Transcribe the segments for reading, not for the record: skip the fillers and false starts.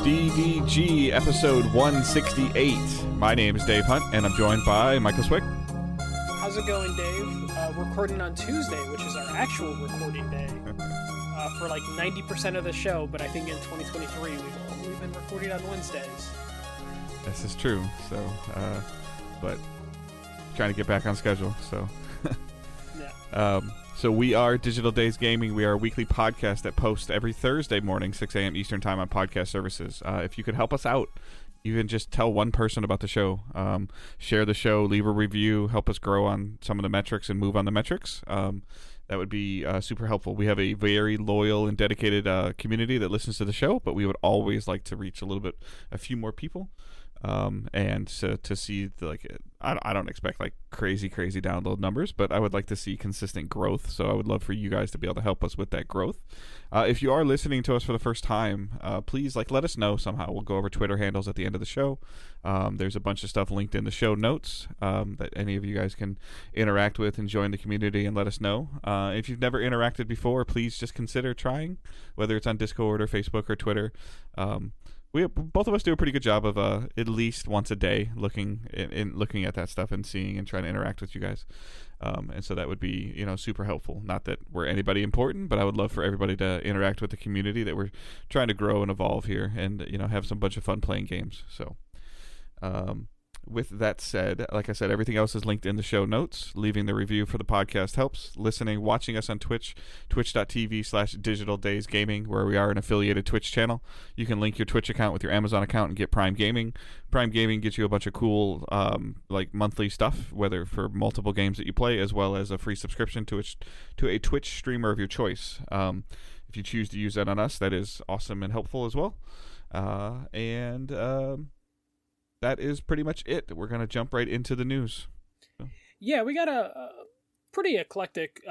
DDG episode 168. My name is Dave Hunt, and I'm joined by Michael Swick. How's it going, Dave? Recording on Tuesday, which is our actual recording day for like 90% of the show, but I think in 2023 we've only been recording on Wednesdays. This is true, so, but trying to get back on schedule, so. Yeah. So we are Digital Days Gaming. We are a weekly podcast that posts every Thursday morning, 6 a.m. Eastern Time on podcast services. If you could help us out, you can just tell one person about the show. Share the show, leave a review, help us grow on some of the metrics and move on the metrics. That would be super helpful. We have a very loyal and dedicated community that listens to the show, but we would always like to reach a few more people. And so to see I don't expect like crazy download numbers, but I would like to see consistent growth. So I would love for you guys to be able to help us with that growth. If you are listening to us for the first time, please let us know somehow. We'll go over Twitter handles at the end of the show. There's a bunch of stuff linked in the show notes that any of you guys can interact with and join the community and let us know. If you've never interacted before, please just consider trying, whether it's on Discord or Facebook or Twitter. Both of us do a pretty good job of at least once a day looking at that stuff and seeing and trying to interact with you guys, and so that would be super helpful. Not that we're anybody important, but I would love for everybody to interact with the community that we're trying to grow and evolve here, and have some bunch of fun playing games. So, with that said, like I said, everything else is linked in the show notes. Leaving the review for the podcast helps. Watching us on Twitch, twitch.tv/digitaldaysgaming, where we are an affiliated Twitch channel. You can link your Twitch account with your Amazon account and get Prime Gaming. Prime Gaming gets you a bunch of cool monthly stuff, whether for multiple games that you play, as well as a free subscription to a Twitch streamer of your choice. If you choose to use that on us, that is awesome and helpful as well. That is pretty much it. We're going to jump right into the news. Yeah, we got a pretty eclectic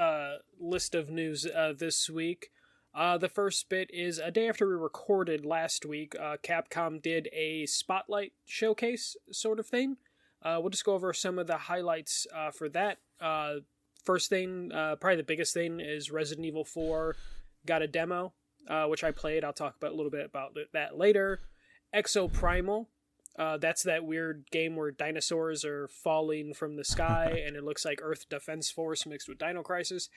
list of news this week. The first bit is a day after we recorded last week, Capcom did a spotlight showcase sort of thing. We'll just go over some of the highlights for that. First thing, probably the biggest thing, is Resident Evil 4 got a demo, which I played. I'll talk about a little bit about that later. Exoprimal. That's that weird game where dinosaurs are falling from the sky and it looks like Earth Defense Force mixed with Dino Crisis.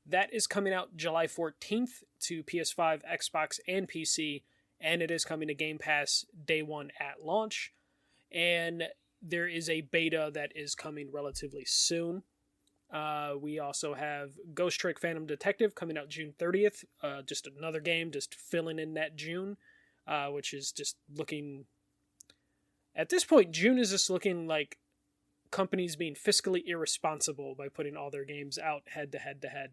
That is coming out July 14th to PS5, Xbox, and PC, and it is coming to Game Pass day one at launch. And there is a beta that is coming relatively soon. We also have Ghost Trick Phantom Detective coming out June 30th. Just another game just filling in that June, which is just looking... At this point, June is just looking like companies being fiscally irresponsible by putting all their games out head to head.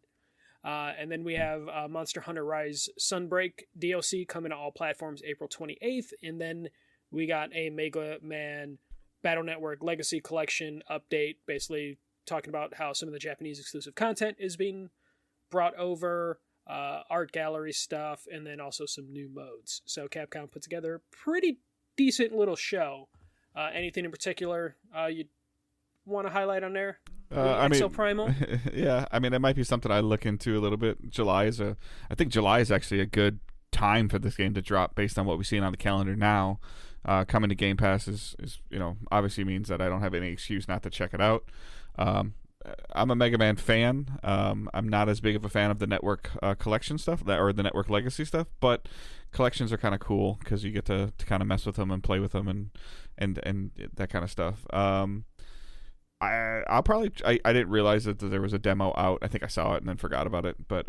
And then we have Monster Hunter Rise Sunbreak DLC coming to all platforms April 28th. And then we got a Mega Man Battle Network Legacy Collection update, basically talking about how some of the Japanese exclusive content is being brought over, art gallery stuff, and then also some new modes. So Capcom put together a pretty decent little show. Anything in particular you want to highlight on there? Exoprimal? Yeah, I mean, it might be something I look into a little bit. I think July is actually a good time for this game to drop based on what we've seen on the calendar now. Coming to Game Pass is obviously means that I don't have any excuse not to check it out. I'm a Mega Man fan. I'm not as big of a fan of the network collection stuff or the network legacy stuff, but collections are kind of cool because you get to kind of mess with them and play with them and that kind of stuff. I didn't realize that there was a demo out. I think I saw it and then forgot about it. But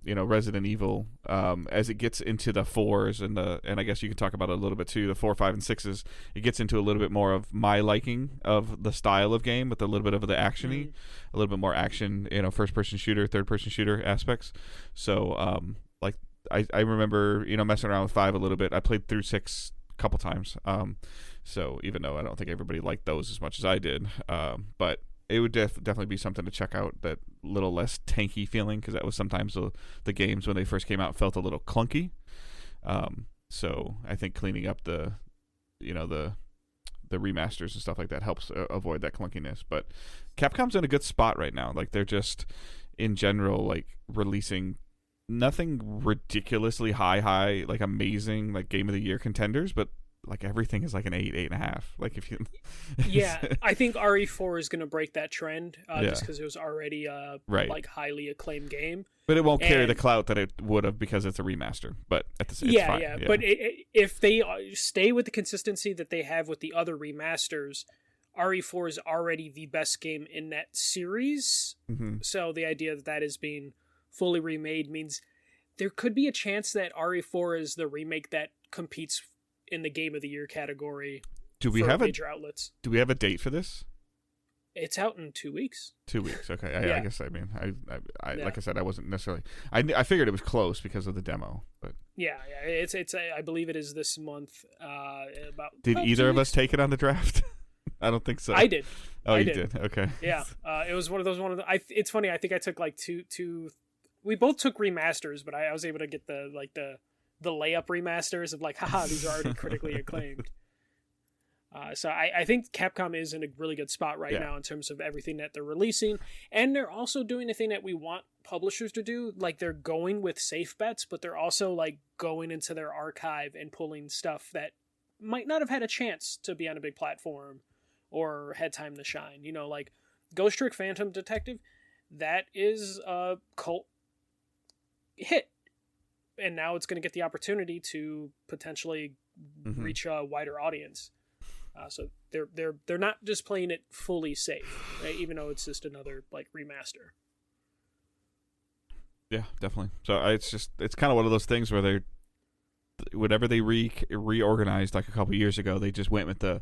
Resident Evil, as it gets into the 4s and I guess you can talk about it a little bit too, the 4, 5, and 6s, it gets into a little bit more of my liking of the style of game with a little bit of the actiony, a little bit more action, first person shooter, third person shooter aspects. So I remember messing around with 5 a little bit. I played through 6 a couple times. So even though I don't think everybody liked those as much as I did, but it would definitely be something to check out, that little less tanky feeling, because that was sometimes the games when they first came out felt a little clunky. So I think cleaning up the remasters and stuff like that helps avoid that clunkiness. But Capcom's in a good spot right now. Like, they're just in general like releasing nothing ridiculously high, like amazing, like game of the year contenders, but like everything is like an 8.5. Like if you, yeah, I think RE4 is going to break that trend just because it was already right. like highly acclaimed game. But it won't carry the clout that it would have because it's a remaster. But at the same time, yeah. But if they stay with the consistency that they have with the other remasters, RE4 is already the best game in that series. Mm-hmm. So the idea that that is being fully remade means there could be a chance that RE4 is the remake that competes in the Game of the Year category. Do we have major outlets? Do we have a date for this? It's out in 2 weeks. 2 weeks, okay. I guess I like I said, I wasn't necessarily. I figured it was close because of the demo, but yeah. It's I believe it is this month. Did either of us take it on the draft? I don't think so. I did. Oh, you did. Okay. Yeah. It was one of those. It's funny. I think I took like two. We both took remasters, but I was able to get the layup remasters of like, haha, these are already critically acclaimed. So I think Capcom is in a really good spot right now in terms of everything that they're releasing. And they're also doing the thing that we want publishers to do. Like, they're going with safe bets, but they're also like going into their archive and pulling stuff that might not have had a chance to be on a big platform or had time to shine. You know, like Ghost Trick Phantom Detective, that is a cult hit. And now it's going to get the opportunity to potentially reach a wider audience. So they're not just playing it fully safe, right? Even though it's just another like remaster. Yeah, definitely. So it's kind of one of those things where they're whatever they reorganized like a couple years ago, they just went with the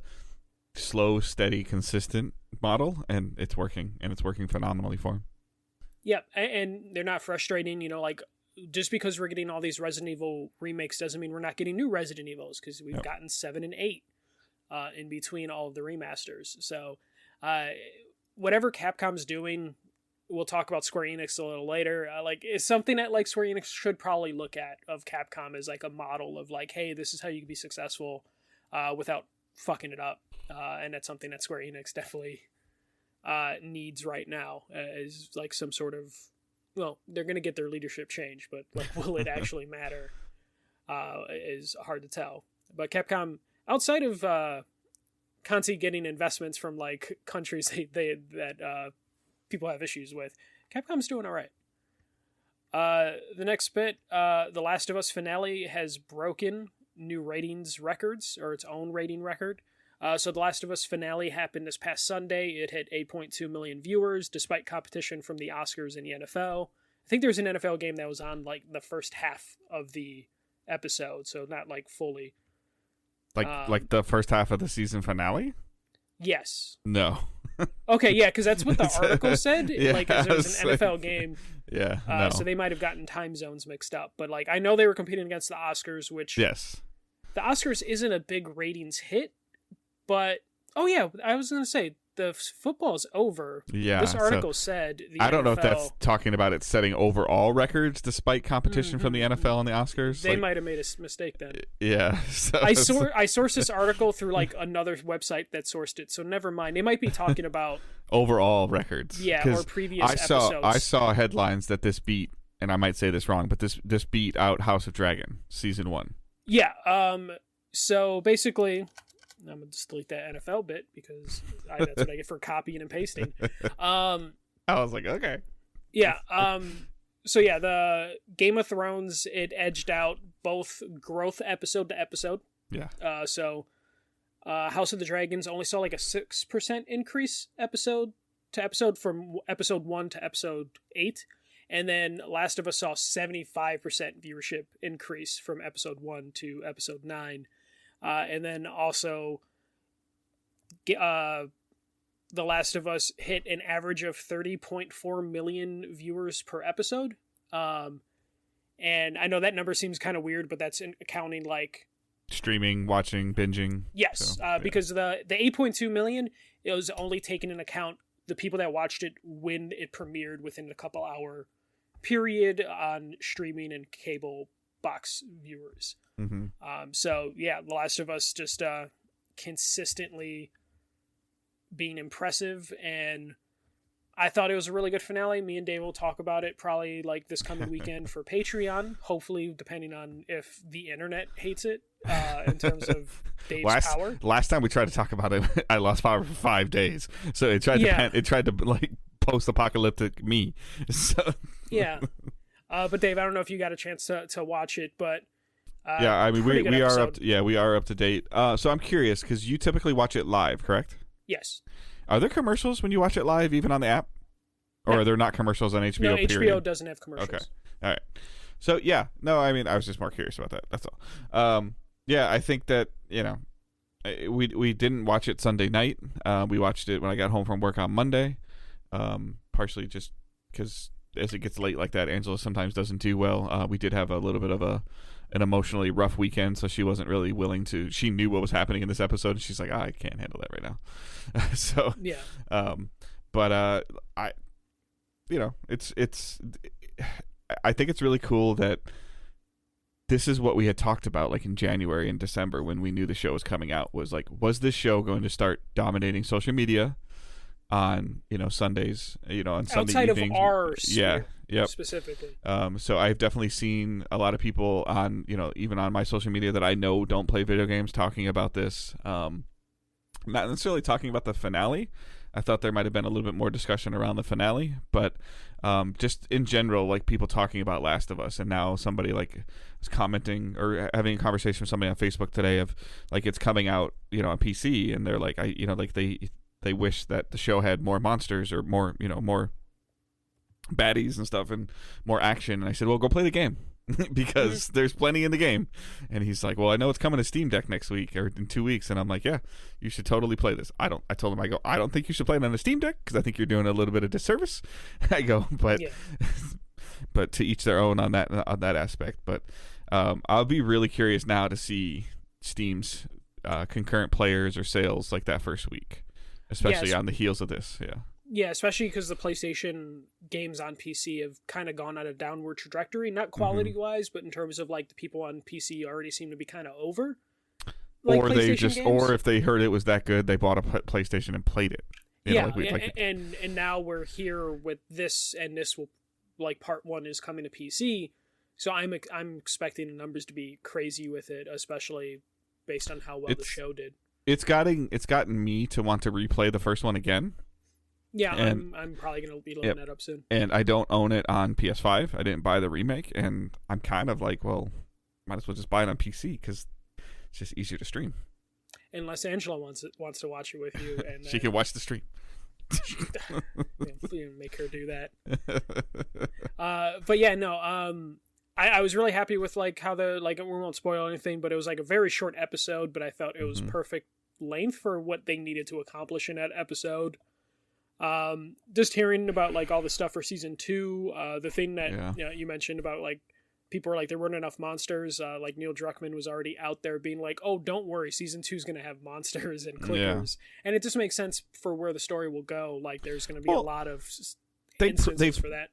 slow, steady, consistent model, and it's working, and it's working phenomenally for them. Yeah, and they're not frustrating. You know, like, just because we're getting all these Resident Evil remakes doesn't mean we're not getting new Resident Evils, because we've gotten 7 and 8 in between all of the remasters. So whatever Capcom's doing, we'll talk about Square Enix a little later, like, it's something that like Square Enix should probably look at of Capcom as like a model of like, hey, this is how you can be successful without fucking it up. And that's something that Square Enix definitely needs right now, is like some sort of, well, they're going to get their leadership change, but like, will it actually matter is hard to tell. But Capcom, outside of constantly getting investments from like countries that people have issues with, Capcom's doing all right. The next bit, The Last of Us finale has broken new ratings records, or its own rating record. So The Last of Us finale happened this past Sunday. It hit 8.2 million viewers, despite competition from the Oscars and the NFL. I think there was an NFL game that was on like the first half of the episode, so not like fully. Like the first half of the season finale? Yes. No. Okay, yeah, because that's what the article said. Yeah, like, it was an NFL game. Yeah. No. So they might have gotten time zones mixed up. But like, I know they were competing against the Oscars, which yes, the Oscars isn't a big ratings hit. But oh yeah, I was gonna say the football's over. Yeah. This article said the I don't NFL, know if that's talking about it setting overall records despite competition from the NFL and the Oscars. They might have made a mistake then. Yeah. So I sourced this article through like another website that sourced it, so never mind. They might be talking about overall records. Yeah, or previous episodes. I saw headlines that this beat, and I might say this wrong, but this beat out House of Dragon season 1. Yeah. So basically, I'm gonna just delete that NFL bit because that's what I get for copying and pasting. I was like, okay. Yeah. So yeah, the Game of Thrones, it edged out both growth episode to episode. Yeah. So House of the Dragons only saw like a 6% increase episode to episode from episode 1 to episode 8. And then Last of Us saw 75% viewership increase from episode 1 to episode 9. And then also, The Last of Us hit an average of 30.4 million viewers per episode. And I know that number seems kind of weird, but that's accounting like streaming, watching, binging. Yes, so, because the 8.2 million, it was only taking into account the people that watched it when it premiered within a couple hour period on streaming and cable box viewers. Mm-hmm. So yeah, The Last of Us just consistently being impressive, and I thought it was a really good finale. Me and Dave will talk about it probably like this coming weekend for Patreon. Hopefully, depending on if the internet hates it in terms of Dave's power. Last time we tried to talk about it, I lost power for 5 days. So it tried to like post-apocalyptic me. So yeah. But Dave, I don't know if you got a chance to watch it, but yeah, I mean we are episode. we are up to date. So I'm curious because you typically watch it live, correct? Yes. Are there commercials when you watch it live, even on the app, or are there not commercials on HBO? No, HBO period? doesn't have commercials. Okay, all right. So yeah, no, I mean I was just more curious about that. That's all. Yeah, I think that we didn't watch it Sunday night. We watched it when I got home from work on Monday. Partially just because as it gets late like that, Angela sometimes doesn't do well. We did have a little bit of an emotionally rough weekend, so she wasn't really willing to. She knew what was happening in this episode, and she's like, I can't handle that right now. So yeah. But I think it's really cool that this is what we had talked about like in January and December when we knew the show was coming out. Was this show going to start dominating social media on Sundays, on Sunday outside evenings? Of our sphere, yep. specifically. So I've definitely seen a lot of people on even on my social media that I know don't play video games talking about this. Not necessarily talking about the finale. I thought there might have been a little bit more discussion around the finale, but just in general, like people talking about Last of Us, and now somebody like is commenting or having a conversation with somebody on Facebook today of like it's coming out, on PC, and they're like, they wish that the show had more monsters or more, more baddies and stuff and more action. And I said, well, go play the game because there's plenty in the game. And he's like, well, I know it's coming to Steam Deck next week or in 2 weeks. And I'm like, yeah, you should totally play this. I told him, I don't think you should play it on a Steam Deck because I think you're doing a little bit of disservice. I go, but, but to each their own on that aspect. But I'll be really curious now to see Steam's concurrent players or sales like that first week. Especially on the heels of this, Yeah, especially because the PlayStation games on PC have kind of gone on a downward trajectory, not quality-wise, but in terms of like the people on PC already seem to be kind of over. Like or they just, games. Or if they heard it was that good, they bought a PlayStation and played it. And now we're here with this, and this will like part 1 is coming to PC, so I'm expecting the numbers to be crazy with it, especially based on how well the show did. It's gotten me to want to replay the first one again. Yeah, and I'm probably going to be loading that up soon. And I don't own it on PS5. I didn't buy the remake, and I'm kind of like, well, might as well just buy it on PC because it's just easier to stream. Unless Angela wants to watch it with you, and she can watch the stream. Make her do that. But yeah, no. I was really happy with like how we won't spoil anything, but it was like a very short episode, but I felt it was perfect length for what they needed to accomplish in that episode. Just hearing about like all the stuff for season 2, the thing that you mentioned about like people were like there weren't enough monsters. Like Neil Druckmann was already out there being like, "Oh, don't worry, season 2 is going to have monsters and clickers," and it just makes sense for where the story will go. Like there's going to be a lot of instances for that.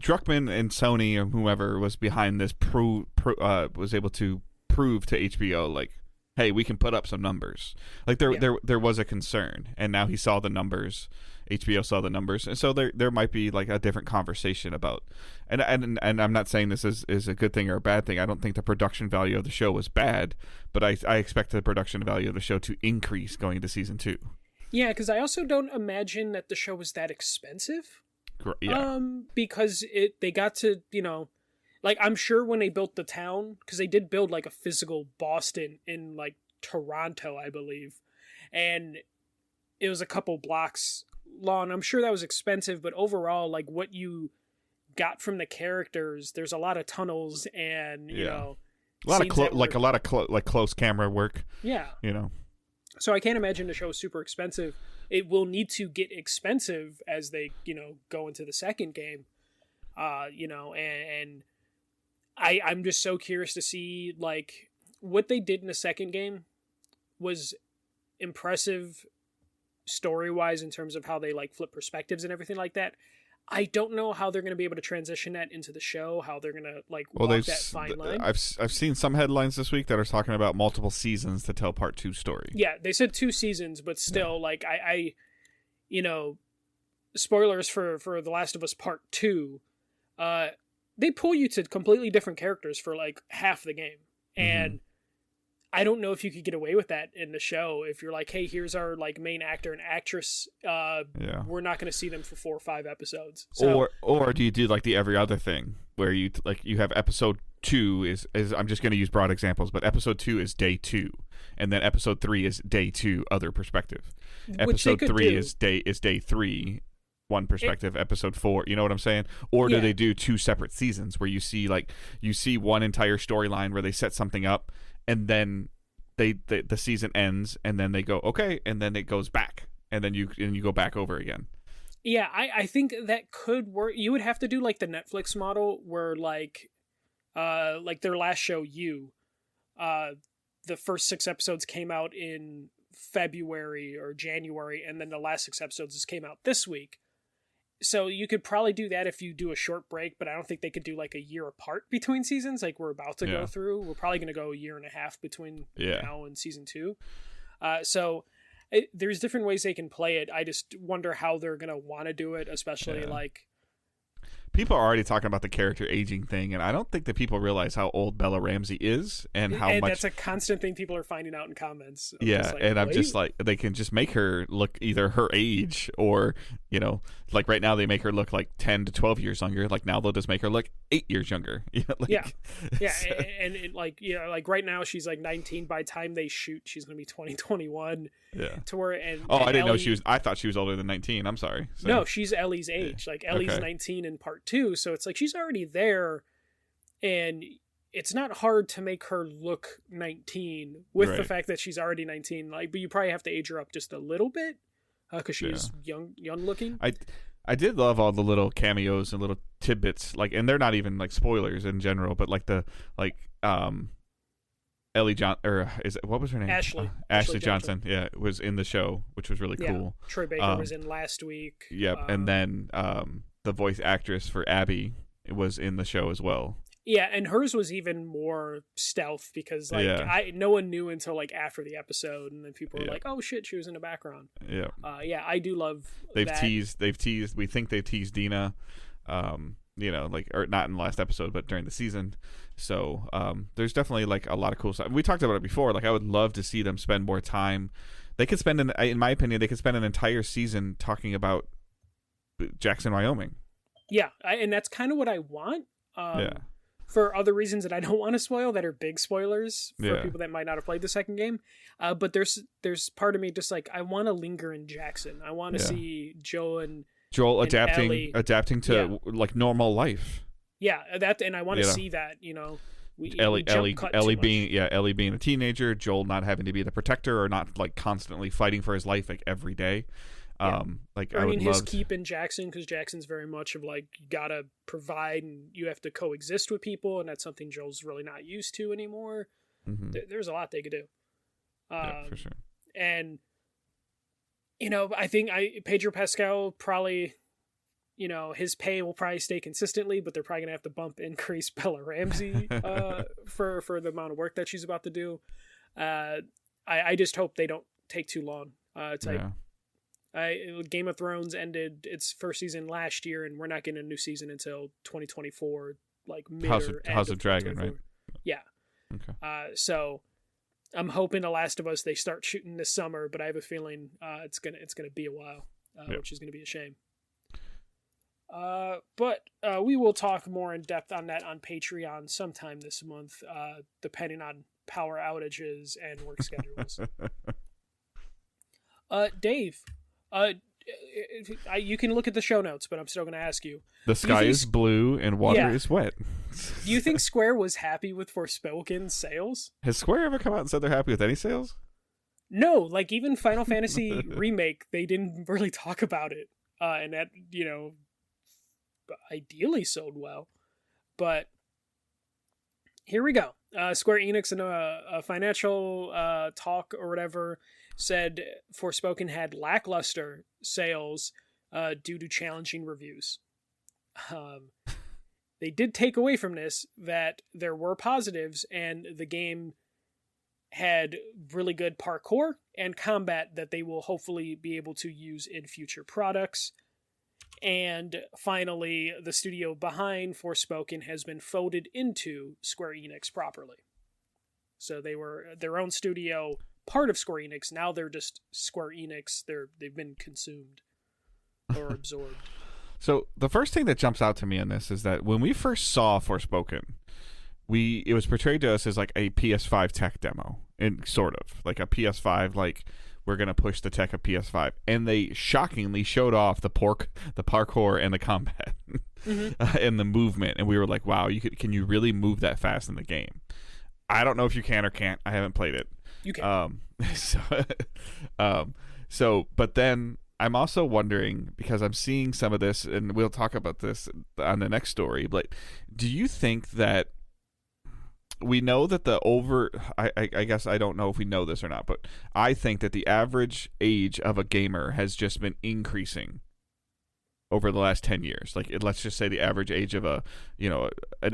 Druckmann and Sony or whoever was behind this was able to prove to HBO like, hey, we can put up some numbers. Like there was a concern, and now he saw the numbers. HBO saw the numbers, and so there might be like a different conversation about. And I'm not saying this is a good thing or a bad thing. I don't think the production value of the show was bad, but I expect the production value of the show to increase going into season 2. Yeah, because I also don't imagine that the show was that expensive. Yeah. Because they got to, like I'm sure when they built the town, because they did build like a physical Boston in like Toronto, I believe, and it was a couple blocks long. I'm sure that was expensive, but overall, like what you got from the characters, there's a lot of tunnels and you know, a lot of close camera work. Yeah, So I can't imagine the show is super expensive. It will need to get expensive as they, go into the second game. And I'm just so curious to see like what they did in the second game was impressive story-wise in terms of how they like flip perspectives and everything like that. I don't know how they're going to be able to transition that into the show, how they're going to like walk that fine line. I've seen some headlines this week that are talking about multiple seasons to tell part 2 story. Yeah, they said 2 seasons, but still like I spoilers for The Last of Us Part 2, they pull you to completely different characters for like half the game. And I don't know if you could get away with that in the show if you're like, hey, here's our like main actor and actress. We're not going to see them for 4 or 5 episodes. So, or do you do like the every other thing where you you have episode 2 is I'm just going to use broad examples, but episode 2 is day 2, and then episode 3 is day 2 other perspective. Episode 3 is day 3 one perspective. Episode 4, you know what I'm saying? Or do they do 2 separate seasons where you see one entire storyline where they set something up, and then the season ends, and then they go okay, and then it goes back, and then you go back over again. Yeah, I think that could work. You would have to do like the Netflix model where like their last show, the first 6 episodes came out in February or January, and then the last 6 episodes just came out this week. So you could probably do that if you do a short break, but I don't think they could do like a year apart between seasons like we're about to go through. We're probably going to go a year and a half between now and season 2. There's different ways they can play it. I just wonder how they're going to want to do it, especially like... People are already talking about the character aging thing, and I don't think that people realize how old Bella Ramsey is and how much... that's a constant thing people are finding out in comments. I'm just like, they can just make her look either her age or, like right now they make her look like 10 to 12 years younger. Like now they'll just make her look 8 years younger. Like right now she's like 19. By the time they shoot, she's going to be 2021. To where, I didn't know she was... I thought she was older than 19. I'm sorry. So. No, she's Ellie's age. Like Ellie's 19 in part 2, so it's like she's already there, and it's not hard to make her look 19 with the fact that she's already 19. Like, but you probably have to age her up just a little bit because she's young looking. I did love all the little cameos and little tidbits, like, and they're not even like spoilers in general, but like Ellie what was her name? Ashley Johnson. Yeah, was in the show, which was really cool. Troy Baker was in last week. Yep, and then the voice actress for Abby was in the show as well. Yeah, and hers was even more stealth because no one knew until like after the episode, and then people were like, "Oh shit, she was in the background." Yeah, I do love. They've teased. We think they've teased Dina, or not in the last episode, but during the season. So there's definitely like a lot of cool stuff. We talked about it before. Like I would love to see them spend more time. They could spend, in my opinion, they could spend an entire season talking about Jackson, Wyoming. Yeah, and that's kind of what I want. For other reasons that I don't want to spoil, that are big spoilers for people that might not have played the second game. But there's part of me just like I want to linger in Jackson. I want to see Joel adapting to like normal life. Yeah, and I want to see that. Ellie being a teenager, Joel not having to be the protector or not like constantly fighting for his life like every day. His keep in Jackson, because Jackson's very much of like you gotta provide and you have to coexist with people, and that's something Joel's really not used to anymore. There's a lot they could do. For sure. And I think Pedro Pascal probably, his pay will probably stay consistently, but they're probably gonna have to increase Bella Ramsey for the amount of work that she's about to do. I just hope they don't take too long. Game of Thrones ended its first season last year, and we're not getting a new season until 2024, like House of Dragon, right? Yeah. Okay. So I'm hoping The Last of Us they start shooting this summer, but I have a feeling it's gonna be a while, which is gonna be a shame. But we will talk more in depth on that on Patreon sometime this month, depending on power outages and work schedules. Dave. You can look at the show notes, but I'm still going to ask you. The sky is blue and water is wet. Do you think Square was happy with Forspoken sales? Has Square ever come out and said they're happy with any sales? No, like even Final Fantasy Remake, they didn't really talk about it. And that, ideally sold well. But here we go. Square Enix in a financial talk or whatever said Forspoken had lackluster sales due to challenging reviews. They did take away from this that there were positives, and the game had really good parkour and combat that they will hopefully be able to use in future products. And finally, the studio behind Forspoken has been folded into Square Enix properly. So they were their own studio, part of Square Enix. Now they're just Square Enix. They've been consumed or absorbed. So the first thing that jumps out to me in this is that when we first saw Forspoken, it was portrayed to us as like a PS5 tech demo, and sort of like a PS5, like we're gonna push the tech of PS5, and they shockingly showed off the parkour and the combat and the movement, and we were like, wow, can you really move that fast in the game? I don't know if you can or can't. I haven't played it. You can. But then I'm also wondering, because I'm seeing some of this, and we'll talk about this on the next story, but do you think that we know that I guess I don't know if we know this or not, but I think that the average age of a gamer has just been increasing over the last 10 years. Like, let's just say the average age of an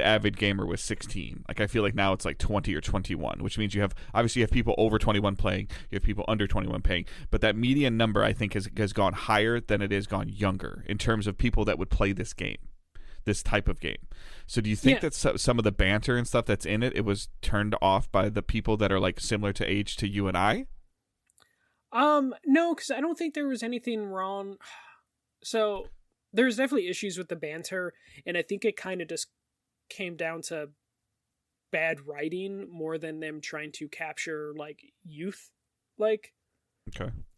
avid gamer was 16. Like, I feel like now it's like 20 or 21, which means you have people over 21 playing, you have people under 21 playing, but that median number, I think, has gone higher than it has gone younger in terms of people that would play this type of game. So do you think that some of the banter and stuff that's in it was turned off by the people that are like similar to age to you and I? No, because I don't think there was anything wrong. So there's definitely issues with the banter, and I think it kind of just came down to bad writing more than them trying to capture like youth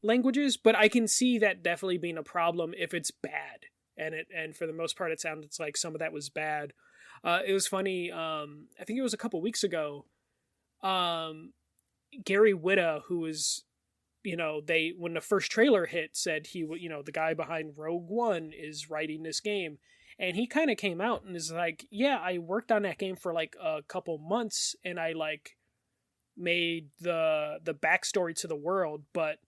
languages. But I can see that definitely being a problem if it's bad. And for the most part, it sounded like some of that was bad. It was funny. I think it was a couple weeks ago. Gary Whitta, who was, when the first trailer hit, said the guy behind Rogue One is writing this game, and he kind of came out and is like, yeah, I worked on that game for like a couple months, and I like made the backstory to the world, but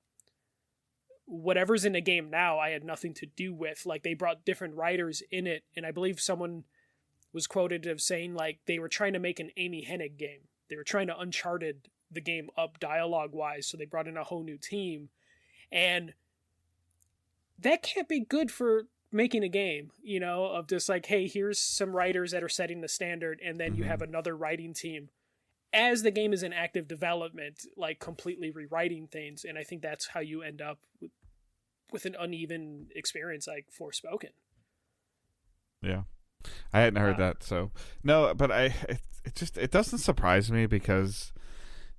whatever's in the game now, I had nothing to do with. Like, they brought different writers in it, and I believe someone was quoted of saying like they were trying to make an Amy Hennig game. They were trying to Uncharted the game up dialogue wise, so they brought in a whole new team, and that can't be good for making a game, of just like, hey, here's some writers that are setting the standard, and then you have another writing team as the game is in active development, like completely rewriting things. And I think that's how you end up with an uneven experience like Forspoken. Yeah. I hadn't heard that. So no, but it doesn't surprise me, because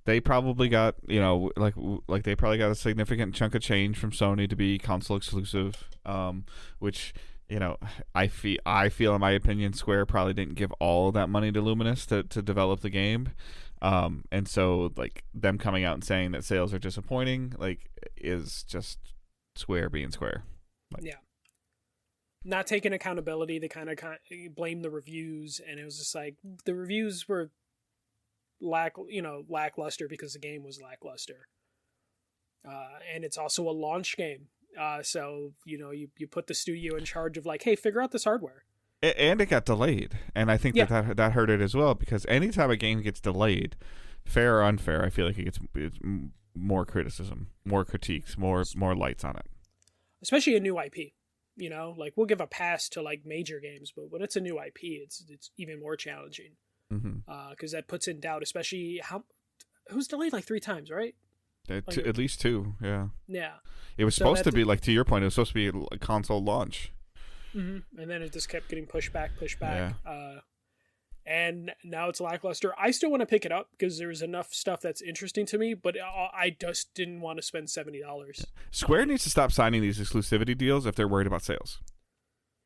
they probably got, like they probably got a significant chunk of change from Sony to be console exclusive, which, I feel in my opinion, Square probably didn't give all that money to Luminous to develop the game. And so like them coming out and saying that sales are disappointing, like, is just Square being Square. Yeah. Not taking accountability. They kind of blame the reviews, and it was just like the reviews were lackluster because the game was lackluster. And it's also a launch game. So, you put the studio in charge of like, hey, figure out this hardware. And it got delayed. And I think that hurt it as well, because anytime a game gets delayed, fair or unfair, I feel like it's more criticism, more critiques, more lights on it. Especially a new IP. Like, we'll give a pass to like major games, but when it's a new IP, it's even more challenging. Because that puts in doubt, especially it was delayed like 3 times, right? At least 2, yeah. Yeah. It was supposed to be, like, to your point, it was supposed to be a console launch. And then it just kept getting pushed back. Yeah. And now it's lackluster. I still want to pick it up because there's enough stuff that's interesting to me, but I just didn't want to spend $70. Square needs to stop signing these exclusivity deals if they're worried about sales.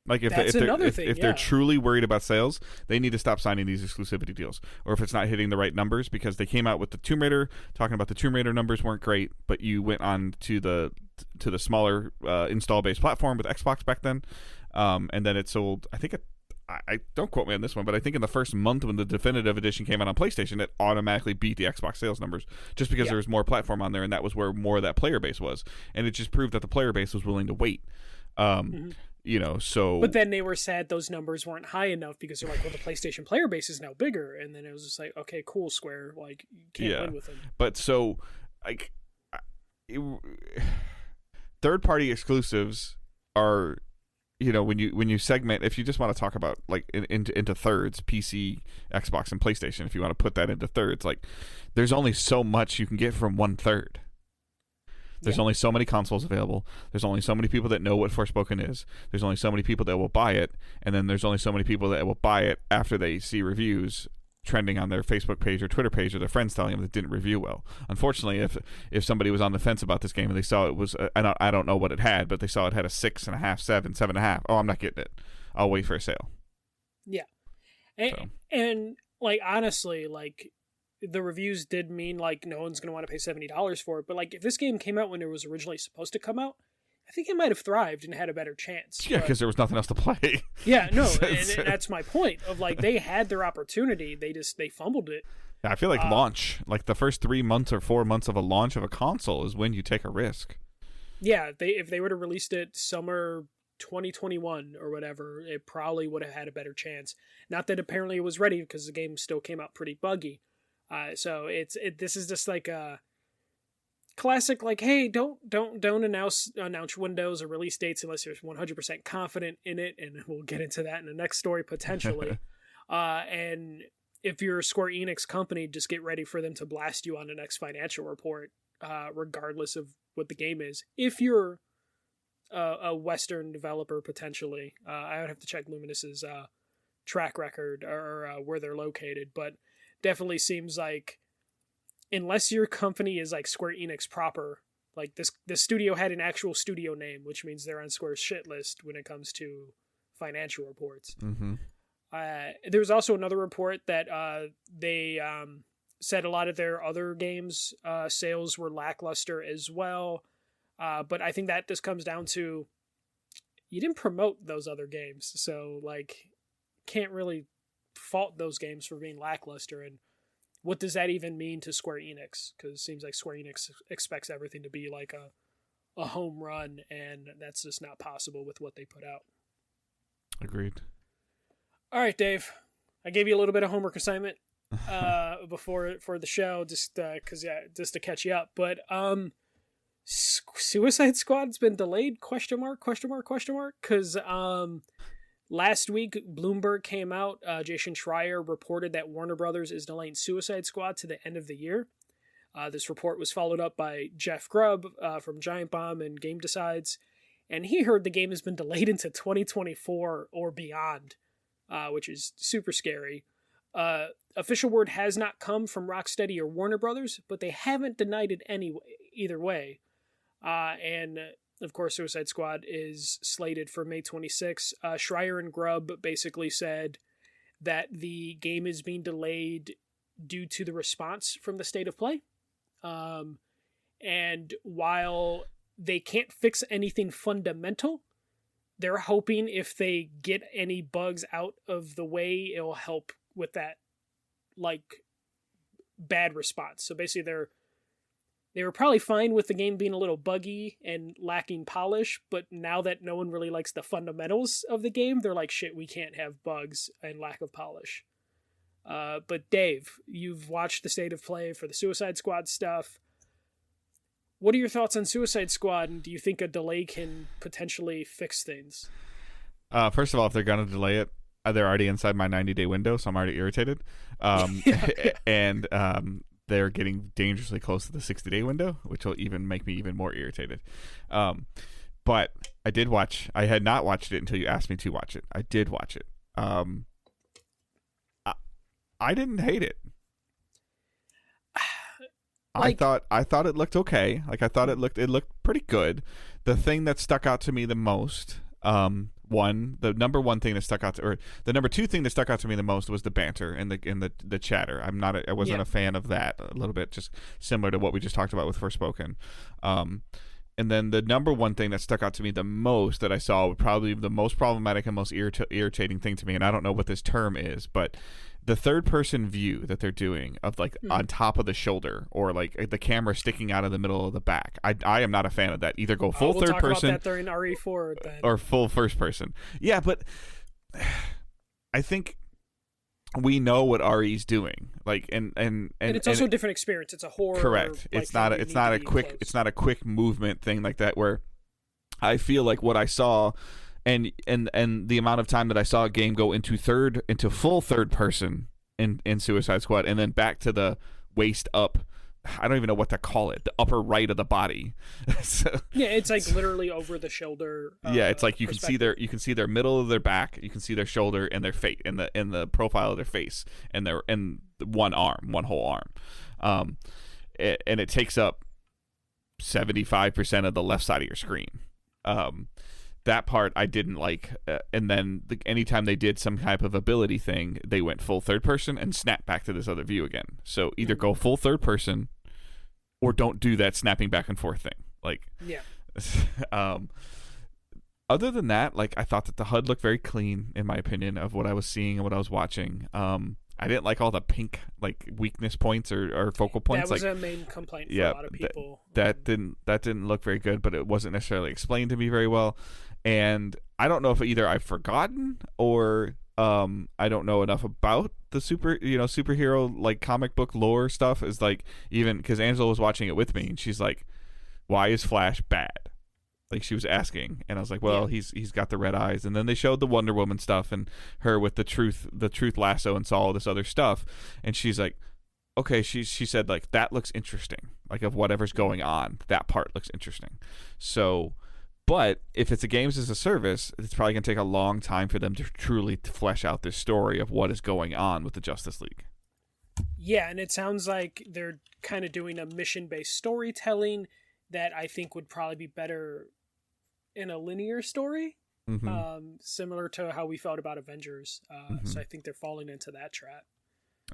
Like, if they're truly worried about sales, they need to stop signing these exclusivity deals. Or if it's not hitting the right numbers, because they came out with the Tomb Raider, talking about the Tomb Raider numbers weren't great, but you went on to the smaller install-based platform with Xbox back then, and then it sold, I don't quote me on this one, but I think in the first month when the definitive edition came out on PlayStation, it automatically beat the Xbox sales numbers, just because there was more platform on there, and that was where more of that player base was. And it just proved that the player base was willing to wait. So. But then they were sad those numbers weren't high enough, because they're like, well, the PlayStation player base is now bigger, and then it was just like, okay, cool, Square, like, you can't win with them. But so, like, third-party exclusives are, when you segment, if you just want to talk about like into thirds, PC, Xbox, and PlayStation, if you want to put that into thirds, like there's only so much you can get from 1/3. There's only so many consoles available. There's only so many people that know what Forspoken is. There's only so many people that will buy it, and then there's only so many people that will buy it after they see reviews trending on their Facebook page or Twitter page, or their friends telling them that it didn't review well. Unfortunately, if somebody was on the fence about this game and they saw it was, I don't know what it had, but they saw it had a 6.5, 7, 7.5. Oh, I'm not getting it. I'll wait for a sale. Yeah, and like honestly, like the reviews did mean like no one's gonna want to pay $70 for it. But like if this game came out when it was originally supposed to come out, I think it might have thrived and had a better chance. Yeah, because there was nothing else to play. Yeah, no, and that's my point. Of like they had their opportunity, they fumbled it. Yeah, I feel like launch, like the first 3 months or 4 months of a launch of a console, is when you take a risk. Yeah, if they would have released it summer 2021 or whatever, it probably would have had a better chance. Not that apparently it was ready, because the game still came out pretty buggy. So this is just like a classic, like, hey, don't announce windows or release dates unless you're 100% confident in it, and we'll get into that in the next story potentially. And if you're a Square Enix company, just get ready for them to blast you on the next financial report, regardless of what the game is. If you're a Western developer potentially, I would have to check Luminous's track record or where they're located, but definitely seems like unless your company is like Square Enix proper, like this studio had an actual studio name, which means they're on Square's shit list when it comes to financial reports. Mm-hmm. There was also another report that they said a lot of their other games sales were lackluster as well, but I think that just comes down to you didn't promote those other games, so like can't really fault those games for being lackluster. And what does that even mean to Square Enix? Because it seems like Square Enix expects everything to be like a home run, and that's just not possible with what they put out. Agreed. All right, Dave. I gave you a little bit of homework assignment before for the show, just to catch you up. But Suicide Squad's been delayed? Question mark? Because last week, Bloomberg came out. Jason Schreier reported that Warner Brothers is delaying Suicide Squad to the end of the year. This report was followed up by Jeff Grubb from Giant Bomb and Game Decides, and he heard the game has been delayed into 2024 or beyond, which is super scary. Official word has not come from Rocksteady or Warner Brothers, but they haven't denied it either way. And of course, Suicide Squad is slated for May 26. Schreier and Grubb basically said that the game is being delayed due to the response from the state of play. And while they can't fix anything fundamental, they're hoping if they get any bugs out of the way, it'll help with that, like, bad response. So basically they were probably fine with the game being a little buggy and lacking polish, but now that no one really likes the fundamentals of the game, they're like, shit, we can't have bugs and lack of polish. But Dave, you've watched the state of play for the Suicide Squad stuff. What are your thoughts on Suicide Squad, and do you think a delay can potentially fix things? First of all, if they're going to delay it, they're already inside my 90-day window, so I'm already irritated. And they're getting dangerously close to the 60-day window, which will even make me even more irritated. But I did watch. I had not watched it until you asked me to watch it. I did watch it. I didn't hate it. I thought it looked okay. Like I thought it looked pretty good. The thing that stuck out to me the most, the number one thing that stuck out or the number two thing that stuck out to me the most was the banter and the chatter. I wasn't a fan of that a little bit, just similar to what we just talked about with Forspoken. And then the number one thing that stuck out to me the most that I saw, probably the most problematic and most irritating thing to me, and I don't know what this term is, but the third person view that they're doing of like on top of the shoulder or like the camera sticking out of the middle of the back. I am not a fan of that. Either go full third person about that during RE4 then. Or full first person. Yeah, but I think we know what RE's doing. Like and it's also a different experience. It's a horror. Correct. Like, it's not a quick movement thing like that where I feel like what I saw and the amount of time that I saw a game go into full third person in Suicide Squad, and then back to the waist up. I don't even know what to call it. The upper right of the body. So, yeah, it's like literally over the shoulder. Yeah, it's like you can see their middle of their back, you can see their shoulder and their face, and the profile of their face, and one whole arm. And it takes up 75% of the left side of your screen. That part I didn't like, and then anytime they did some type of ability thing, they went full third person and snapped back to this other view again. So either go full third person, or don't do that snapping back and forth thing. Like, yeah. Other than that, like, I thought that the HUD looked very clean, in my opinion, of what I was seeing and what I was watching. I didn't like all the pink, like, weakness points or focal points. That was like, a main complaint for a lot of people. That didn't look very good, but it wasn't necessarily explained to me very well. And I don't know if either I've forgotten or I don't know enough about the superhero, like, comic book lore stuff. Is like, even because Angela was watching it with me, and she's like, "Why is Flash bad?" Like, she was asking, and I was like, well, he's got the red eyes. And then they showed the Wonder Woman stuff and her with the truth lasso and saw all this other stuff, and she's like, okay, she said, like, that looks interesting, like, of whatever's going on, that part looks interesting. So, but if it's a games as a service, it's probably gonna take a long time for them to truly flesh out this story of what is going on with the Justice League. Yeah, and it sounds like they're kind of doing a mission-based storytelling that I think would probably be better in a linear story, similar to how we felt about Avengers. So I think they're falling into that trap.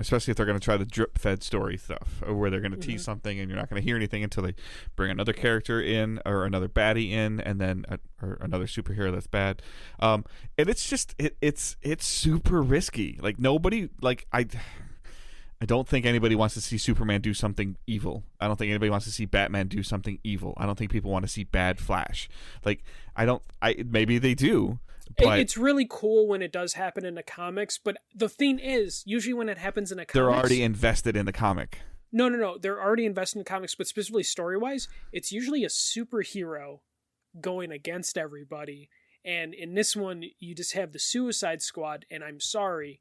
Especially if they're going to try the drip-fed story stuff, or where they're going to tease something and you're not going to hear anything until they bring another character in, or another baddie in, and then or another superhero that's bad. And it's just it's super risky. Like, nobody, like, I don't think anybody wants to see Superman do something evil. I don't think anybody wants to see Batman do something evil. I don't think people want to see bad Flash. Like, maybe they do. But it's really cool when it does happen in the comics, but the thing is, usually when it happens in a comics, they're already invested in the comic. No. They're already invested in the comics, but specifically story-wise, it's usually a superhero going against everybody. And in this one, you just have the Suicide Squad, and I'm sorry,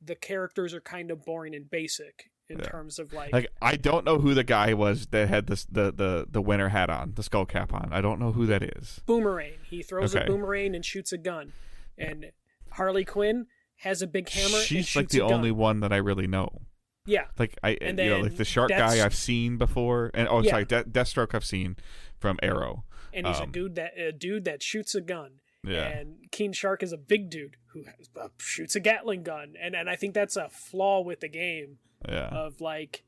the characters are kind of boring and basic in terms of, like, I don't know who the guy was that had the winter hat on, the skull cap on. I don't know who that is. Boomerang. He throws a boomerang and shoots a gun. And Harley Quinn has a big hammer. She's and shoots like the a gun. only one that I really know. Yeah. Like, like the shark guy I've seen before, and Deathstroke I've seen from Arrow. And he's a dude that shoots a gun. Yeah. And King Shark is a big dude who shoots a Gatling gun. And I think that's a flaw with the game. Yeah. Of, like,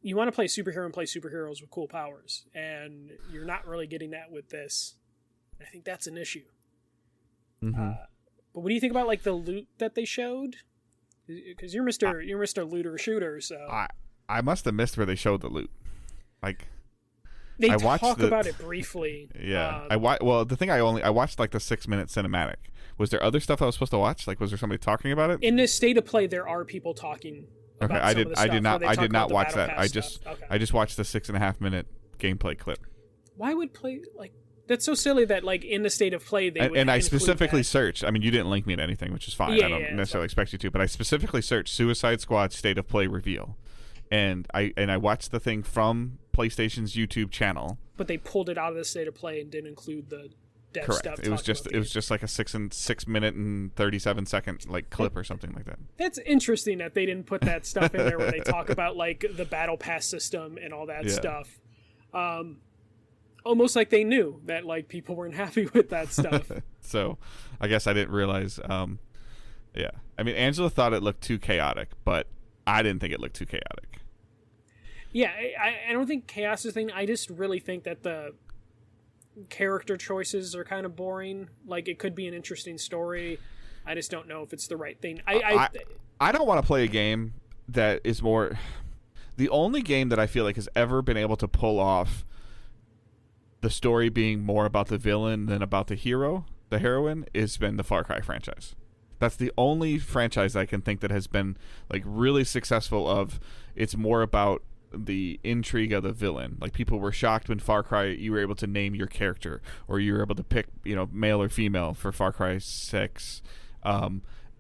you want to play superhero and play superheroes with cool powers. And you're not really getting that with this. I think that's an issue. Mm-hmm. But what do you think about, like, the loot that they showed? Because you're Mr. Looter Shooter, so... I must have missed where they showed the loot. Like... They talk about it briefly. Yeah, I watched like the 6-minute cinematic. Was there other stuff I was supposed to watch? Like, was there somebody talking about it? In this state of play, there are people talking. Okay, about I did not watch that. I just watched the 6.5-minute gameplay clip. Why would play like that's so silly that, like, in the state of play they would and I specifically searched. I mean, you didn't link me to anything, which is fine. I don't necessarily expect you to, but I specifically searched Suicide Squad state of play reveal, and I watched the thing from PlayStation's YouTube channel. But they pulled it out of the state of play and didn't include the dev Correct. stuff. It was just like a 6 minute and 37 second, like, clip or something like that. That's interesting that they didn't put that stuff in there where they talk about, like, the battle pass system and all that stuff. Almost like they knew that, like, people weren't happy with that stuff. So I guess I didn't realize. Yeah, I mean, Angela thought it looked too chaotic, but I didn't think it looked too chaotic. Yeah, I don't think chaos is a thing. I just really think that the character choices are kind of boring. Like, it could be an interesting story. I just don't know if it's the right thing. I don't want to play a game that is more... The only game that I feel like has ever been able to pull off the story being more about the villain than about the heroine, has been the Far Cry franchise. That's the only franchise I can think that has been, like, really successful of, it's more about the intrigue of the villain. Like, people were shocked when Far Cry you were able to name your character, or you were able to pick, male or female for Far Cry 6.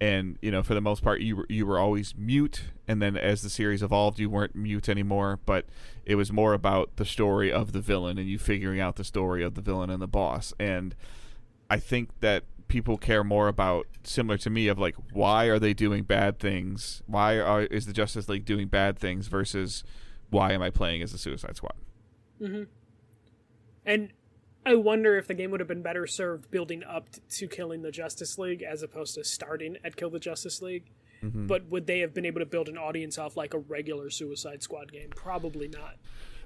And for the most part you were always mute, and then as the series evolved you weren't mute anymore, but it was more about the story of the villain and you figuring out the story of the villain and the boss. And I think that people care more about, similar to me, of like, why are they doing bad things, is the Justice League doing bad things, versus why am I playing as the Suicide Squad. And I wonder if the game would have been better served building up to killing the Justice League as opposed to starting at Kill the Justice League. But would they have been able to build an audience off like a regular Suicide Squad game? Probably not.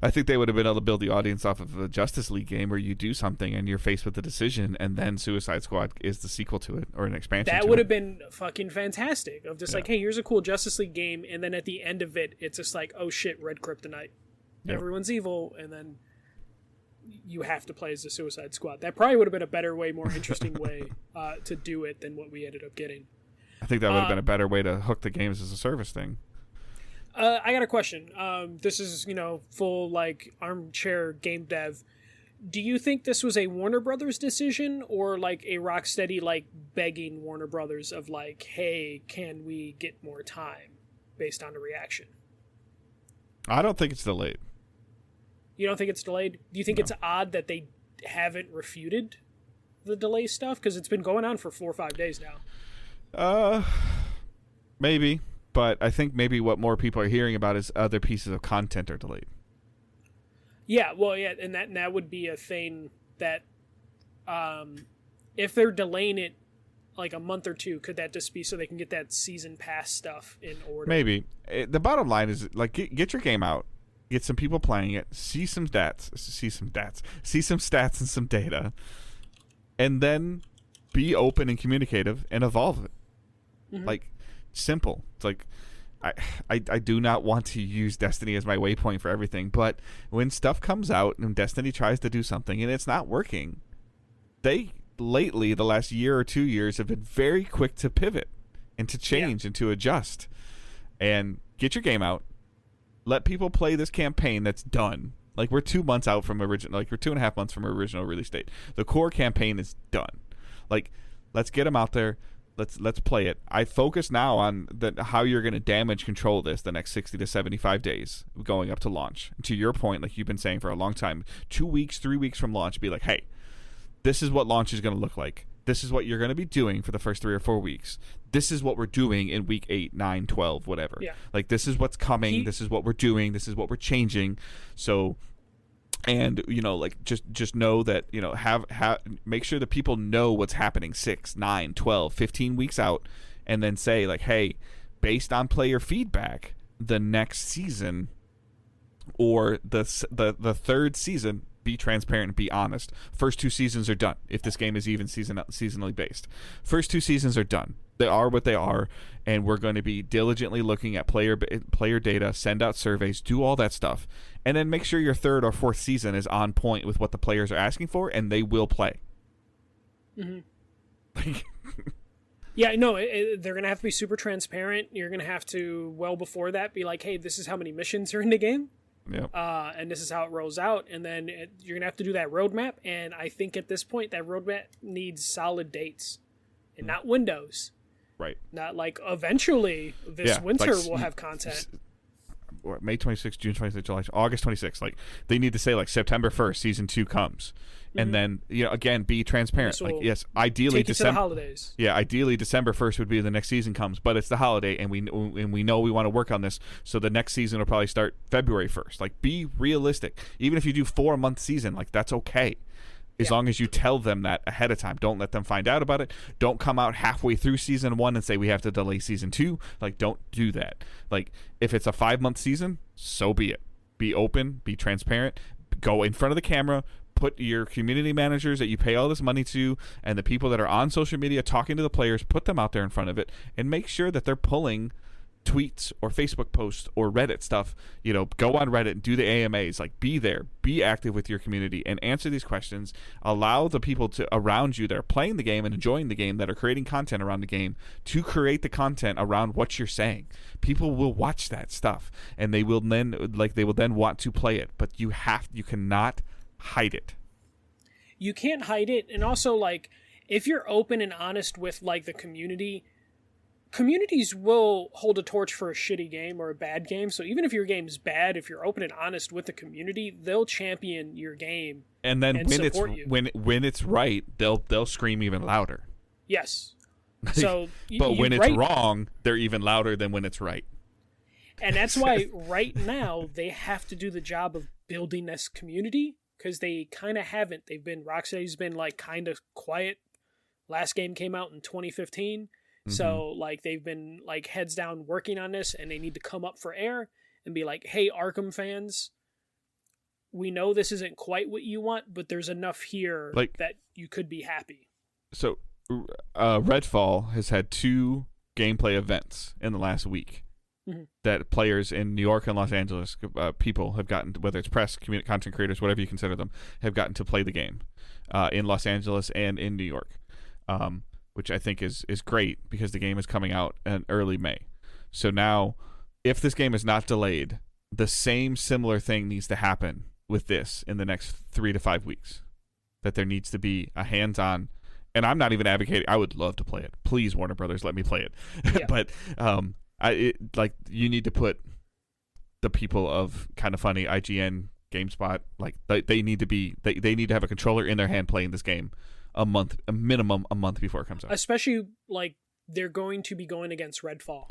I think they would have been able to build the audience off of a Justice League game where you do something and you're faced with the decision, and then Suicide Squad is the sequel to it, or an expansion. That would have been fucking fantastic. Of just like, hey, here's a cool Justice League game, and then at the end of it, it's just like, oh shit, Red Kryptonite. Everyone's evil, and then you have to play as the Suicide Squad. That probably would have been a better way, more interesting way to do it than what we ended up getting. I think that would have been a better way to hook the games as a service thing. I got a question. This is, full, like, armchair game dev. Do you think this was a Warner Brothers decision, or, like, a Rocksteady, like, begging Warner Brothers of, like, hey, can we get more time based on the reaction? I don't think it's delayed. You don't think it's delayed? Do you think it's odd that they haven't refuted the delay stuff? Because it's been going on for 4 or 5 days now. Maybe. But I think maybe what more people are hearing about is other pieces of content are delayed. Yeah, well, yeah, and that would be a thing that if they're delaying it like a month or two, could that just be so they can get that season pass stuff in order? Maybe. The bottom line is, like, get your game out. Get some people playing it, see some stats and some data, and then be open and communicative and evolve it. Like, simple. It's like, I do not want to use Destiny as my waypoint for everything, but when stuff comes out and Destiny tries to do something and it's not working, they lately, the last year or 2 years, have been very quick to pivot and to change and to adjust. And get your game out. Let people play this campaign that's done. Like, we're 2 months out from original. Like, we're 2.5 months from original release date. The core campaign is done. Like, let's get them out there. Let's play it. I focus now on how you're going to damage control this the next 60 to 75 days going up to launch. And to your point, like you've been saying for a long time, 2 weeks, 3 weeks from launch, be like, hey, this is what launch is going to look like. This is what you're going to be doing for the first 3 or 4 weeks. This is what we're doing in week 8, 9, 12, whatever. Yeah. Like, this is what's coming. This is what we're doing. This is what we're changing. So, and, like, just know that, have make sure that people know what's happening 6, 9, 12, 15 weeks out, and then say, like, hey, based on player feedback, the next season or the third season, be transparent and be honest. First 2 seasons are done. If this game is even seasonally based, first 2 seasons are done. They are what they are, and we're going to be diligently looking at player data, send out surveys, do all that stuff, and then make sure your 3rd or 4th season is on point with what the players are asking for, and they will play. Yeah, no, they're going to have to be super transparent. You're going to have to, well before that, be like, hey, this is how many missions are in the game. Yep. And this is how it rolls out, and then you're going to have to do that roadmap, and I think at this point that roadmap needs solid dates and not windows. Right. Not like eventually this winter we'll have content. May 26th, June 26th, July, August 26th. Like, they need to say, like, September 1st, season 2 comes. And then, again, be transparent. Like, yes, ideally December. The holidays. Yeah, ideally December 1st would be the next season comes, but it's the holiday, and we know we want to work on this, so the next season will probably start February 1st. Like, be realistic. Even if you do 4-month season, like, that's okay. As long as you tell them that ahead of time. Don't let them find out about it. Don't come out halfway through season 1 and say we have to delay season 2. Like, don't do that. Like, if it's a 5-month season, so be it. Be open, be transparent, go in front of the camera, put your community managers that you pay all this money to and the people that are on social media talking to the players, put them out there in front of it, and make sure that they're pulling tweets or Facebook posts or Reddit stuff, go on Reddit and do the AMAs. Like, be there, be active with your community, and answer these questions. Allow the people around you that are playing the game and enjoying the game, that are creating content around the game, to create the content around what you're saying. People will watch that stuff, and they will then want to play it. But you cannot hide it. You can't hide it, and also, like, if you're open and honest with, like, the communities will hold a torch for a shitty game or a bad game. So even if your game's bad, if you're open and honest with the community, they'll champion your game. And then when when it's right, they'll scream even louder. Yes. So but when it's wrong, they're even louder than when it's right. And that's why right now they have to do the job of building this community, because they kind of haven't. Rocksteady's been like kind of quiet. Last game came out in 2015. So, like, they've been, like, heads down working on this, and they need to come up for air and be like, hey, Arkham fans, we know this isn't quite what you want, but there's enough here that you could be happy. So, Redfall has had 2 gameplay events in the last week that players in New York and Los Angeles, people have gotten, whether it's press, content creators, whatever you consider them, have gotten to play the game in Los Angeles and in New York. Which I think is great, because the game is coming out in early May. So now, if this game is not delayed, the similar thing needs to happen with this in the next 3 to 5 weeks. That there needs to be a hands-on, and I'm not even advocating. I would love to play it. Please, Warner Brothers, let me play it. Yeah. But you need to put the people of Kind of Funny, IGN, GameSpot, like they need to have a controller in their hand playing this game a minimum before it comes out. Especially, like, they're going to be going against Redfall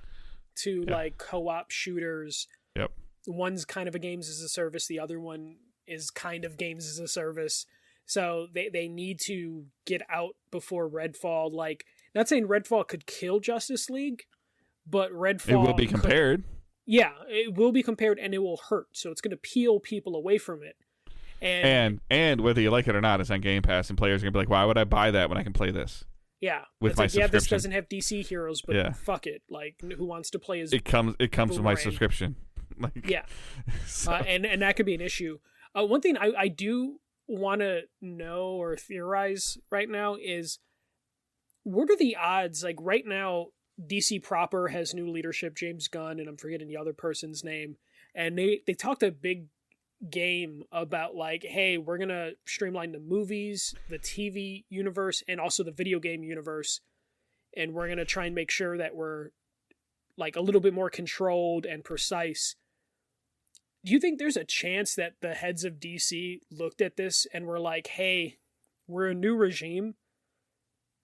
to like co-op shooters. Yep. One's kind of a games as a service, the other one is kind of games as a service. So they need to get out before Redfall. Like, not saying Redfall could kill Justice League, but Redfall, it will be compared. Yeah, it will be compared, and it will hurt. So it's going to peel people away from it. And whether you like it or not, it's on Game Pass, and players are gonna be like, "Why would I buy that when I can play this?" Yeah, with my subscription. Yeah, this doesn't have DC heroes, but fuck it. Like, who wants to play as it comes with my subscription. Like, yeah, so. And that could be an issue. One thing I do want to know or theorize right now is, what are the odds? Like, right now, DC proper has new leadership, James Gunn, and I'm forgetting the other person's name, and they talked a big game about, like, hey, we're gonna streamline the movies, the TV universe, and also the video game universe, and we're gonna try and make sure that we're, like, a little bit more controlled and precise. Do you think there's a chance that the heads of DC looked at this and were like, hey, we're a new regime,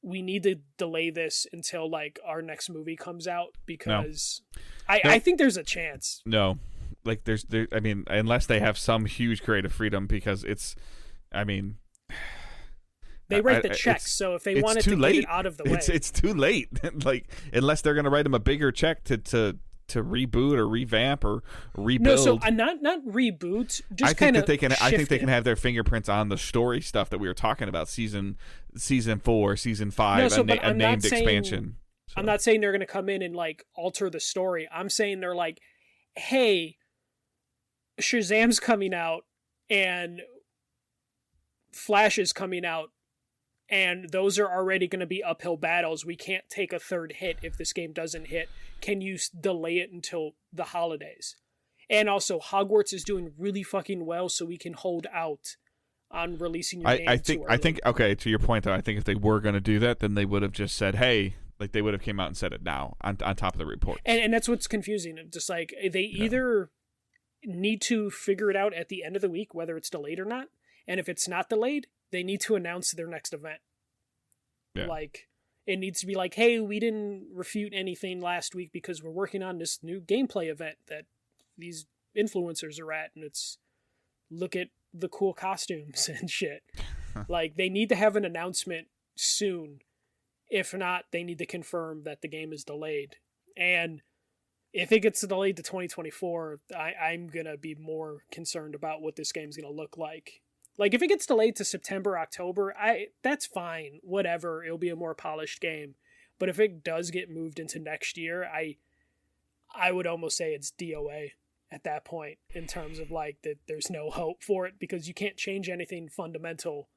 we need to delay this until, like, our next movie comes out? Because no. I think there's a chance. No. Like, I mean, unless they have some huge creative freedom, because they write the checks, so if they wanted to get it out of the way, it's too late. Like, unless they're going to write them a bigger check to reboot or revamp or rebuild. No, so not reboot. Just kind of. I think they can have their fingerprints on the story stuff that we were talking about, season 4, season 5, a named expansion. So. I'm not saying they're going to come in and, like, alter the story. I'm saying they're like, hey, Shazam's coming out and Flash is coming out, and those are already going to be uphill battles. We can't take a third hit if this game doesn't hit. Can you delay it until the holidays? And also, Hogwarts is doing really fucking well, so we can hold out on releasing your game too early. I think, okay, to your point, though, I think if they were going to do that, then they would have just said, hey, like, they would have came out and said it now on top of the report. And that's what's confusing. Just, like, they either need to figure it out at the end of the week, whether it's delayed or not. And if it's not delayed, they need to announce their next event. Yeah. Like, it needs to be like, hey, we didn't refute anything last week because we're working on this new gameplay event that these influencers are at, and it's, look at the cool costumes and shit. Like, they need to have an announcement soon. If not, they need to confirm that the game is delayed. And if it gets delayed to 2024, I'm going to be more concerned about what this game's going to look like. Like, if it gets delayed to September, October, that's fine. Whatever. It'll be a more polished game. But if it does get moved into next year, I would almost say it's DOA at that point, in terms of like that there's no hope for it, because you can't change anything fundamental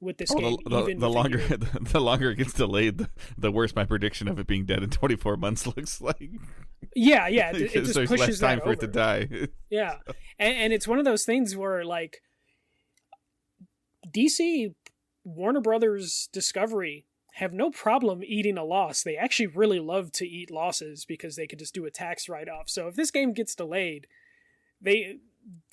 with this game. The longer the longer it gets delayed, the worse my prediction of it being dead in 24 months looks like. Yeah, it just there's pushes less time that for over. it to die. Yeah, and it's one of those things where like DC, Warner Brothers, Discovery have no problem eating a loss. They actually really love to eat losses because they could just do a tax write-off. So if this game gets delayed,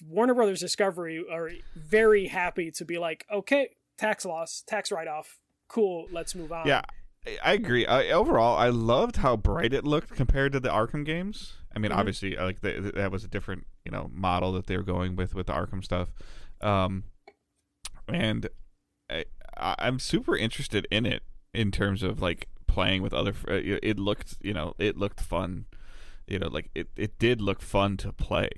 Warner Brothers Discovery are very happy to be like, okay, tax loss, tax write-off, cool, let's move on. Yeah, I agree. Overall, I loved how bright it looked compared to the Arkham games. I mean, obviously, like that was a different model that they were going with the Arkham stuff, and I'm super interested in it in terms of like playing with other. It looked fun. Like it did look fun to play.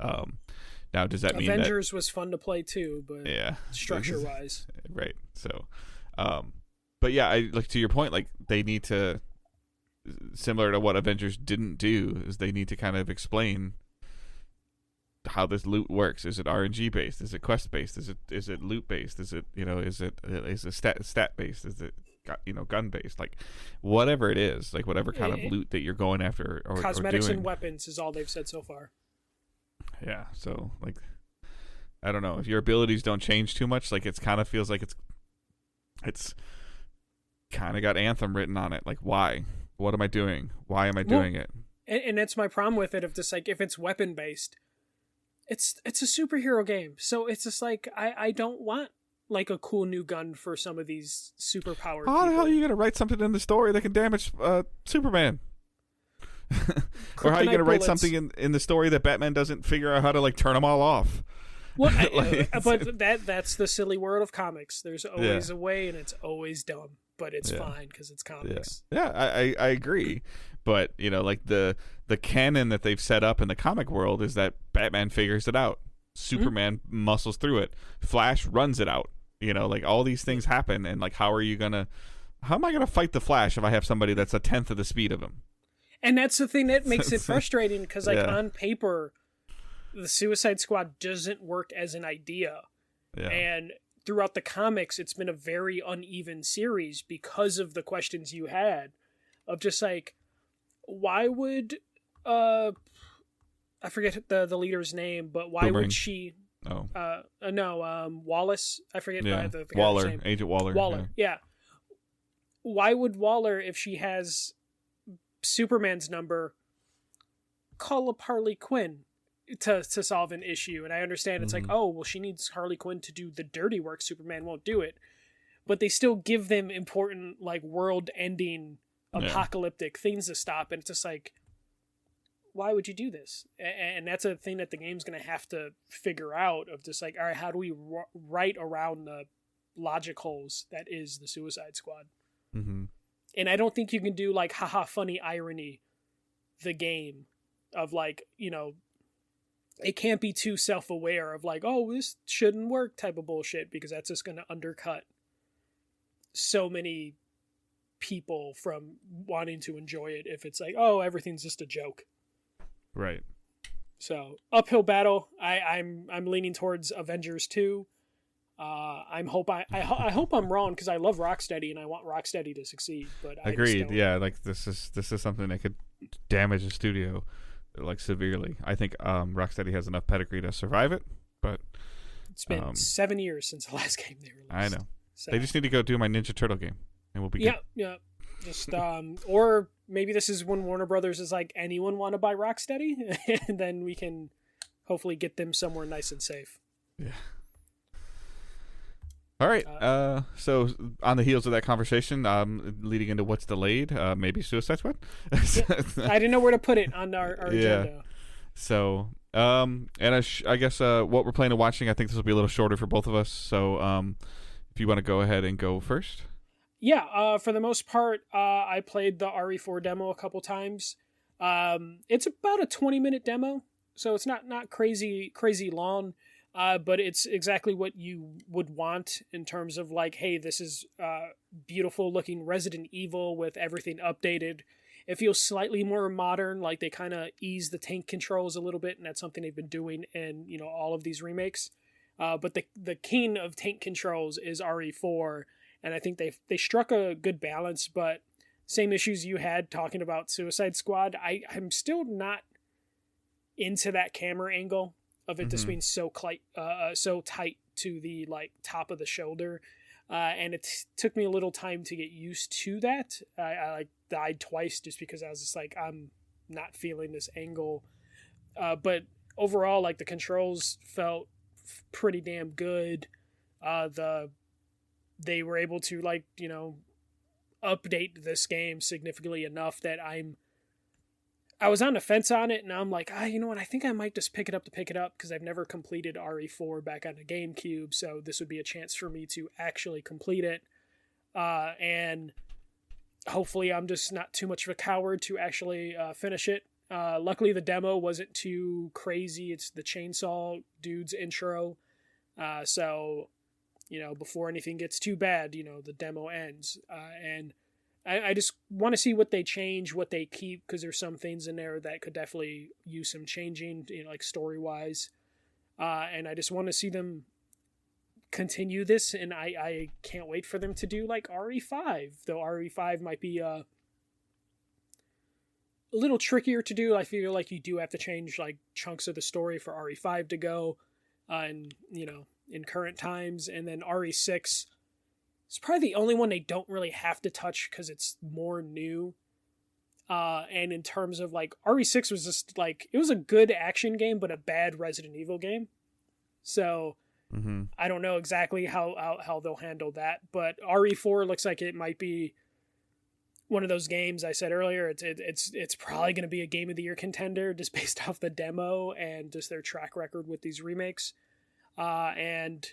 Now, does that mean Avengers was fun to play too, but yeah, structure wise, right? So, but yeah, I like to your point. Like they need to, similar to what Avengers didn't do, is they need to kind of explain how this loot works. Is it RNG based? Is it quest based? Is it loot based? Is it is it stat based? Is it gun based? Like whatever it is, like whatever kind of loot that you're going after or cosmetics doing. and weapons is all they've said so far. Yeah, so like I don't know, if your abilities don't change too much, like it kind of feels like it's kind of got Anthem written on it. Like, why? What am I doing? Why am I doing it? And that's my problem with it. Of just like, if it's weapon based, it's a superhero game, so it's just like I don't want like a cool new gun for some of these superpowered. How the hell are you gonna write something in the story that can damage Superman? Or how are you going to write something in the story that Batman doesn't figure out how to like turn them all off? Well, but that's the silly world of comics. There's always a way, and it's always dumb, but it's fine because it's comics. Yeah, I agree. But like the canon that they've set up in the comic world is that Batman figures it out, Superman muscles through it, Flash runs it out. Like all these things happen, and like how am I gonna fight the Flash if I have somebody that's a tenth of the speed of him? And that's the thing that makes it frustrating, because like on paper, the Suicide Squad doesn't work as an idea. Yeah. And throughout the comics, it's been a very uneven series because of the questions you had of just like, why would I forget the leader's name, but why Boomerang. would she? Oh, Wallace. I forget the Waller, name. Agent Waller. Waller. Yeah. Why would Waller, if she has Superman's number, call up Harley Quinn to solve an issue? And I understand it's like, oh, well, she needs Harley Quinn to do the dirty work. Superman won't do it. But they still give them important, like, world-ending, apocalyptic things to stop. And it's just like, why would you do this? And that's a thing that the game's going to have to figure out, of just like, all right, how do we write around the logic holes that is the Suicide Squad? Mm-hmm. And I don't think you can do like, haha, funny irony, the game of like, it can't be too self-aware of like, oh, this shouldn't work type of bullshit, because that's just going to undercut so many people from wanting to enjoy it if it's like, oh, everything's just a joke. Right. So uphill battle. I'm leaning towards Avengers 2. I hope I'm wrong, because I love Rocksteady and I want Rocksteady to succeed. But agreed. Yeah, like this is something that could damage a studio like severely. I think Rocksteady has enough pedigree to survive it, but it's been 7 years since the last game they released. I know. So they just need to go do my Ninja Turtle game, and we'll be good. Yeah. Just or maybe this is when Warner Brothers is like, anyone want to buy Rocksteady, and then we can hopefully get them somewhere nice and safe. Yeah. All right. So on the heels of that conversation, leading into what's delayed, maybe Suicide Squad. I didn't know where to put it on our agenda. So, and I guess what we're playing and watching, I think this will be a little shorter for both of us. So, if you want to go ahead and go first. Yeah. For the most part, I played the RE4 demo a couple times. It's about a 20-minute demo, so it's not crazy long. But it's exactly what you would want in terms of like, hey, this is beautiful looking Resident Evil with everything updated. It feels slightly more modern, like they kind of ease the tank controls a little bit, and that's something they've been doing in, you know, all of these remakes. But the king of tank controls is RE4, and I think they struck a good balance. But same issues you had talking about Suicide Squad. I'm still not into that camera angle of it just being so tight to the like top of the shoulder. And it took me a little time to get used to that. I like died twice just because I was just like, I'm not feeling this angle. But overall, like the controls felt pretty damn good. They were able to, like, you know, update this game significantly enough that I was on the fence on it, and I'm like, you know what, I think I might just pick it up because I've never completed RE4 back on the GameCube, so this would be a chance for me to actually complete it. And hopefully I'm just not too much of a coward to actually finish it. Luckily the demo wasn't too crazy. It's the chainsaw dude's intro. So, you know, before anything gets too bad, you know, the demo ends. And I just want to see what they change, what they keep, because there's some things in there that could definitely use some changing, you know, like story-wise. And I just want to see them continue this, and I can't wait for them to do like RE5, though RE5 might be a little trickier to do. I feel like you do have to change like chunks of the story for RE5 to go, and you know, in current times. And then RE6 is probably the only one they don't really have to touch because it's more new. And in terms of like RE6 was just like, it was a good action game but a bad Resident Evil game. So I don't know exactly how they'll handle that, but RE4 looks like it might be one of those games I said earlier. It's probably going to be a Game of the Year contender just based off the demo and just their track record with these remakes. And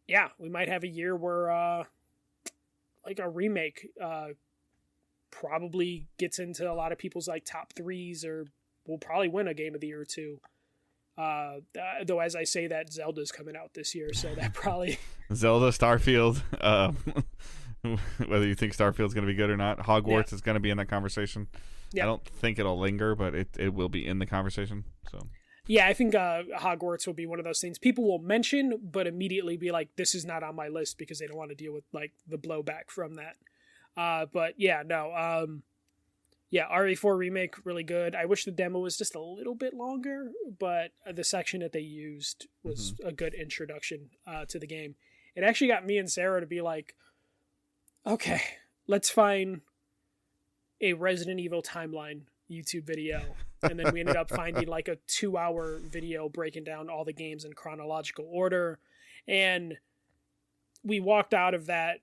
yeah, we might have a year where like a remake probably gets into a lot of people's like top threes, or will probably win a Game of the Year or two. Though as I say that, Zelda's coming out this year, so that probably Zelda, Starfield, whether you think Starfield's going to be good or not, Hogwarts is going to be in that conversation. I don't think it'll linger, but it will be in the conversation. So yeah, I think Hogwarts will be one of those things people will mention, but immediately be like, this is not on my list, because they don't want to deal with like the blowback from that. But yeah, no. Yeah, RE4 remake, really good. I wish the demo was just a little bit longer, but the section that they used was a good introduction to the game. It actually got me and Sarah to be like, okay, let's find a Resident Evil timeline YouTube video. And then we ended up finding like a 2-hour video breaking down all the games in chronological order. And we walked out of that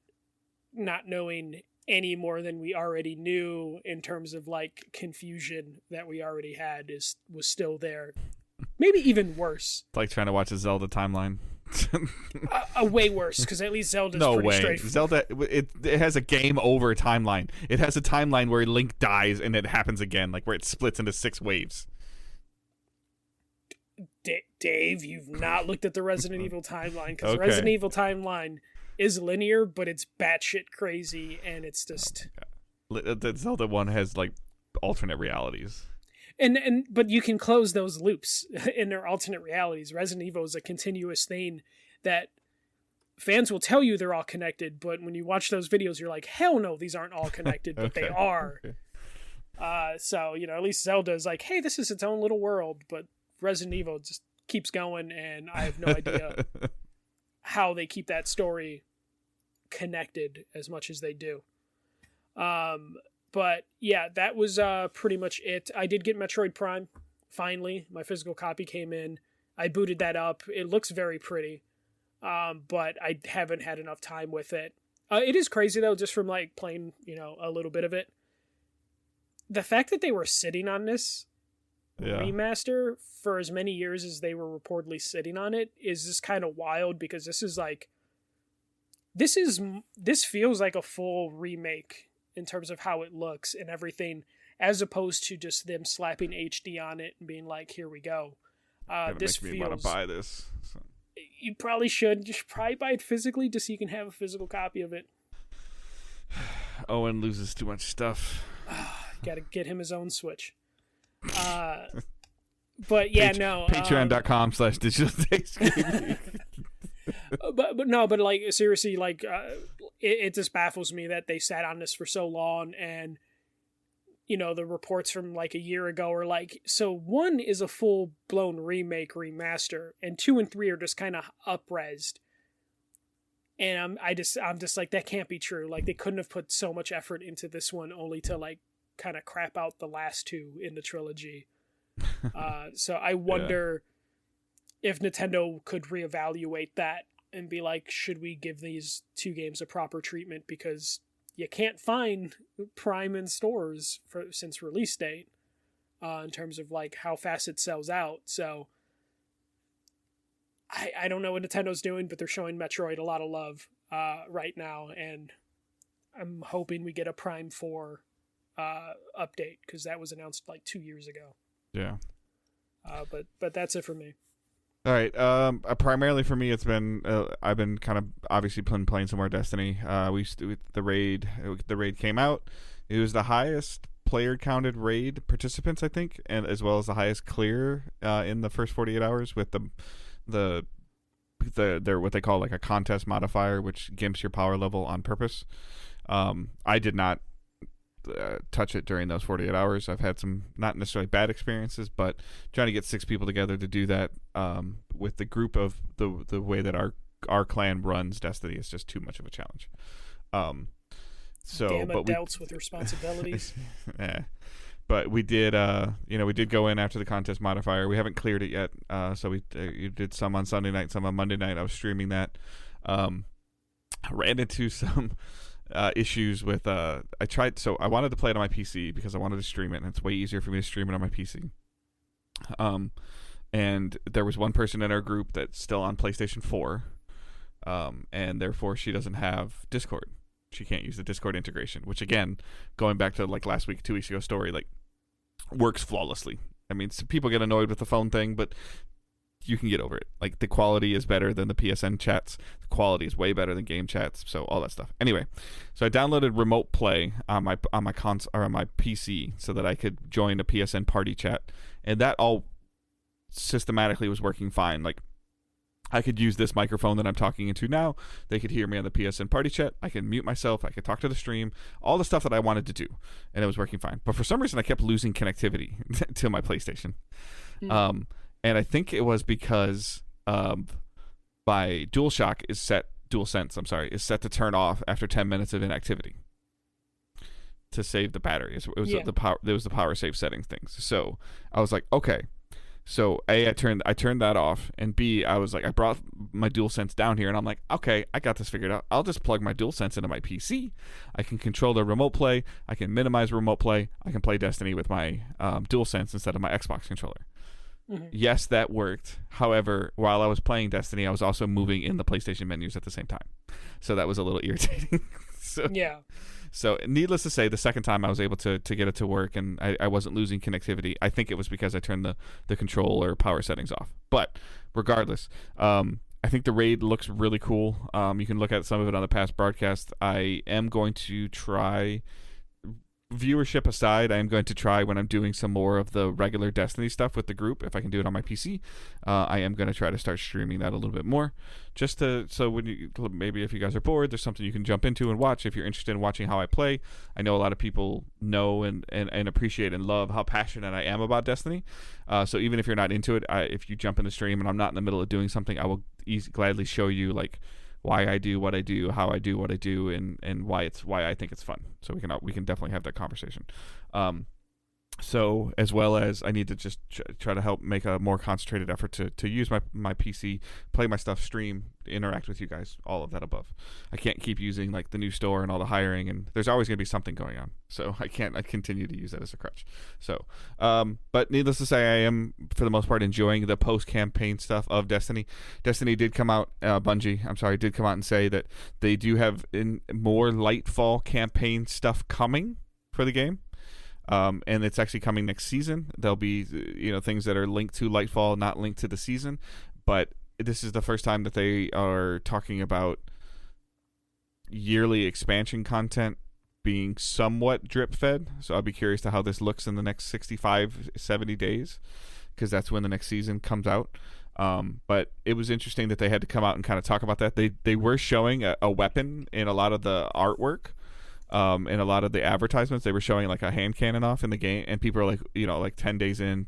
not knowing any more than we already knew, in terms of like confusion that we already had was still there. Maybe even worse. It's like trying to watch a Zelda timeline. Way worse, because at least Zelda's pretty straightforward. Zelda, it has a game over timeline. It has a timeline where Link dies and it happens again, like where it splits into 6 waves. Dave, you've not looked at the Resident Evil timeline, because the Resident Evil timeline is linear, but it's batshit crazy, and it's just the Zelda one has like alternate realities. But you can close those loops in their alternate realities. Resident Evil is a continuous thing that fans will tell you they're all connected, but when you watch those videos, you're like, hell no, these aren't all connected, but they are. So, you know, at least Zelda is like, hey, this is its own little world, but Resident Evil just keeps going, and I have no idea how they keep that story connected as much as they do. But yeah, that was pretty much it. I did get Metroid Prime. Finally, my physical copy came in. I booted that up. It looks very pretty, but I haven't had enough time with it. It is crazy though, just from like playing, you know, a little bit of it. The fact that they were sitting on this remaster for as many years as they were reportedly sitting on it is just kind of wild, because this feels like a full remake in terms of how it looks and everything, as opposed to just them slapping HD on it and being like, here we go. This feels... me want to buy this. So. You probably should. You should probably buy it physically just so you can have a physical copy of it. Owen loses too much stuff. Got to get him his own Switch. But yeah, no. Patreon.com/digital but like seriously, like it just baffles me that they sat on this for so long, and the reports from like a year ago are like, so 1 is a full blown remaster, and 2 and 3 are just kind of up-resed. And I'm just like, that can't be true. Like, they couldn't have put so much effort into this one only to like kind of crap out the last 2 in the trilogy. So I wonder if Nintendo could reevaluate that and be like, should we give these 2 games a proper treatment, because you can't find Prime in stores since release date, in terms of like how fast it sells out. So I don't know what Nintendo's doing, but they're showing Metroid a lot of love right now, and I'm hoping we get a Prime 4 update, because that was announced like 2 years ago. Yeah. But that's it for me. All right. Primarily for me, it's been I've been kind of obviously playing some more Destiny. The raid came out. It was the highest player counted raid participants, I think, and as well as the highest clear in the first 48 hours with the what they call like a contest modifier, which gimps your power level on purpose. I did not touch it during those 48 hours. I've had some not necessarily bad experiences, but trying to get 6 people together to do that with the group of the way that our clan runs Destiny is just too much of a challenge. Damn adults with responsibilities. Yeah. But we did we did go in after the contest modifier. We haven't cleared it yet, so we did some on Sunday night, some on Monday night. I was streaming that. I ran into some issues with I wanted to play it on my PC because I wanted to stream it, and it's way easier for me to stream it on my PC. And there was one person in our group that's still on PlayStation 4, and therefore she doesn't have Discord. She can't use the Discord integration, which again, going back to like last week, 2 weeks ago story, like works flawlessly. I mean, some people get annoyed with the phone thing, but you can get over it. Like, the quality is better than the PSN chats. The quality is way better than game chats. So all that stuff. Anyway, so I downloaded Remote Play on my console or on my PC so that I could join a PSN party chat, and that all systematically was working fine. Like, I could use this microphone that I'm talking into now. They could hear me on the PSN party chat. I can mute myself. I could talk to the stream. All the stuff that I wanted to do, and it was working fine. But for some reason, I kept losing connectivity to my PlayStation. And I think it was because my DualSense is set to turn off after 10 minutes of inactivity to save the battery. It was the power save settings things. So I was like, okay. So I turned that off, and B, I was like, I brought my DualSense down here, and I'm like, okay, I got this figured out. I'll just plug my DualSense into my PC. I can control the Remote Play. I can minimize Remote Play. I can play Destiny with my DualSense instead of my Xbox controller. Mm-hmm. Yes, that worked. However, while I was playing Destiny, I was also moving in the PlayStation menus at the same time. So that was a little irritating. So needless to say, the second time I was able to get it to work, and I wasn't losing connectivity. I think it was because I turned the controller power settings off. But regardless, I think the raid looks really cool. You can look at some of it on the past broadcast. I am going to try, viewership aside, I am going to try when I'm doing some more of the regular Destiny stuff with the group, if I can do it on my PC. I am going to try to start streaming that a little bit more, just so when maybe if you guys are bored, there's something you can jump into and watch if you're interested in watching how I play. I know a lot of people know and appreciate and love how passionate I am about Destiny. So even if you're not into it, if you jump in the stream and I'm not in the middle of doing something, I will gladly show you like why I do what I do, how I do what I do, and why I think it's fun. So we can definitely have that conversation. So as well as I need to just try to help make a more concentrated effort to use my PC, play my stuff, stream, interact with you guys, all of that above. I can't keep using like the new store and all the hiring, and there's always going to be something going on. So I continue to use that as a crutch. So, but needless to say, I am for the most part enjoying the post-campaign stuff of Destiny. Destiny did come out, Bungie, did come out and say that they do have more Lightfall campaign stuff coming for the game. And it's actually coming next season. There'll be things that are linked to Lightfall, not linked to the season, but this is the first time that they are talking about yearly expansion content being somewhat drip fed. So I'll be curious to how this looks in the next 65, 70 days, because that's when the next season comes out. But it was interesting that they had to come out and kind of talk about that. They were showing a weapon in a lot of the artwork. In a lot of the advertisements, they were showing like a hand cannon off in the game, and people are like, like 10 days in,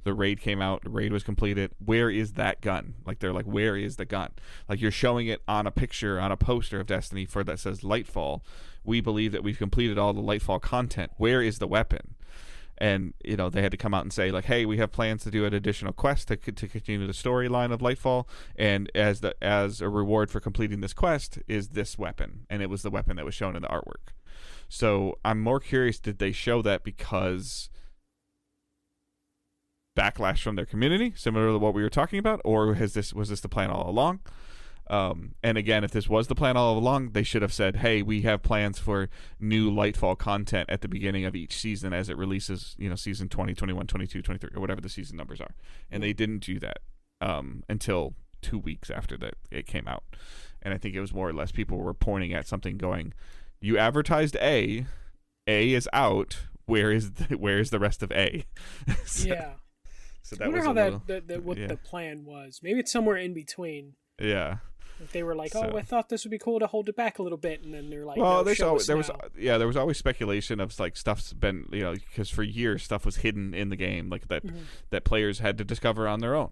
the raid came out, the raid was completed. Where is that gun? Like, they're like, where is the gun? Like, you're showing it on a picture, on a poster of Destiny that says Lightfall. We believe that we've completed all the Lightfall content. Where is the weapon? And they had to come out and say like, hey, we have plans to do an additional quest to continue the storyline of Lightfall, and as a reward for completing this quest is this weapon, and it was the weapon that was shown in the artwork. So I'm more curious, did they show that because backlash from their community, similar to what we were talking about, or was this the plan all along? And again, if this was the plan all along, they should have said, hey, we have plans for new Lightfall content at the beginning of each season as it releases, season 20, 21, 22, 23, or whatever the season numbers are. And they didn't do that until 2 weeks after that it came out. And I think it was more or less people were pointing at something going, you advertised A is out, where is the rest of A? Yeah. So that I wonder was how what the plan was. Maybe it's somewhere in between. Yeah. If they were like, I thought this would be cool to hold it back a little bit, and then they're like, well, no, there was always speculation of like stuff's been, because for years stuff was hidden in the game, like that players had to discover on their own.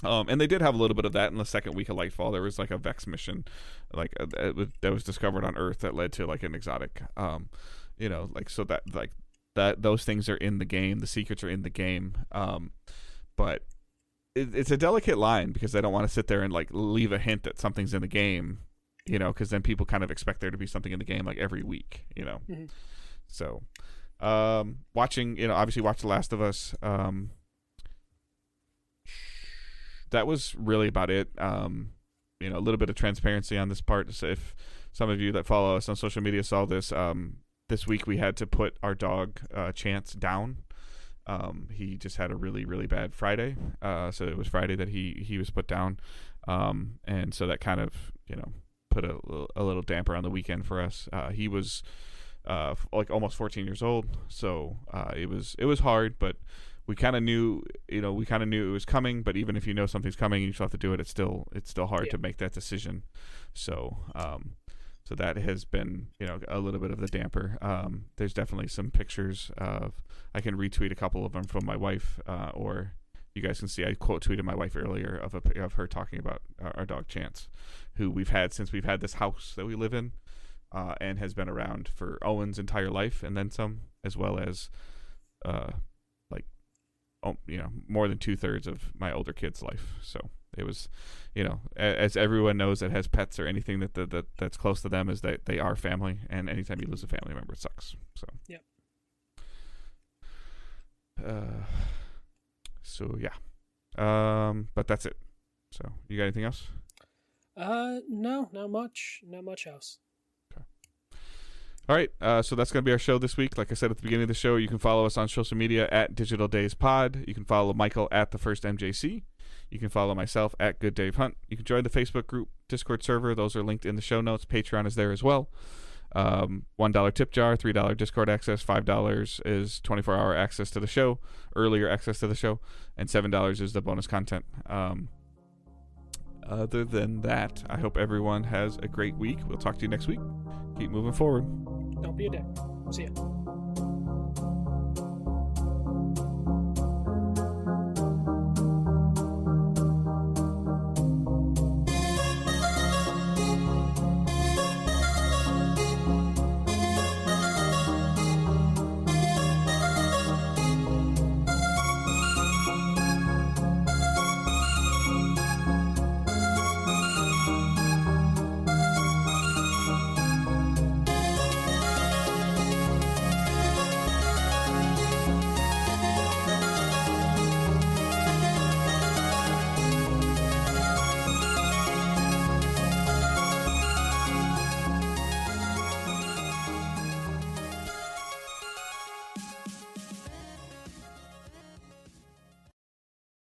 And they did have a little bit of that in the second week of Lightfall. There was like a Vex mission, like that was discovered on Earth that led to like an exotic, so that those things are in the game. The secrets are in the game, but. It's a delicate line because I don't want to sit there and like leave a hint that something's in the game, because then people kind of expect there to be something in the game like every week, Mm-hmm. So, obviously watch The Last of Us. That was really about it. A little bit of transparency on this part. So if some of you that follow us on social media saw this, this week we had to put our dog Chance down. He just had a really, really bad Friday. So it was Friday that he was put down. And so that kind of, put a little damper on the weekend for us. He was, like almost 14 years old. So, it was hard, but we kind of knew, it was coming, but even if you know something's coming and you still have to do it, it's still hard to make that decision. So, so that has been, a little bit of the damper. There's definitely some pictures of, I can retweet a couple of them from my wife, or you guys can see I quote tweeted my wife earlier of her talking about our dog Chance, who we've had since we've had this house that we live in, and has been around for Owen's entire life and then some, as well as, more than 2/3 of my older kid's life. So it was, as everyone knows that has pets or anything that's close to them, is that they are family, and anytime you lose a family member, it sucks. So yep. So yeah, but that's it. So you got anything else? No, not much else. Okay. All right, so that's going to be our show this week. Like I said at the beginning of the show, you can follow us on social media at Digital Days Pod. You can follow Michael at The First MJC. You can follow myself at Good Dave Hunt. You can join the Facebook group, Discord server. Those are linked in the show notes. Patreon is there as well. $1 tip jar, $3 Discord access, $5 is 24-hour access to the show, earlier access to the show, and $7 is the bonus content. Other than that, I hope everyone has a great week. We'll talk to you next week. Keep moving forward. Don't be a dick. See ya.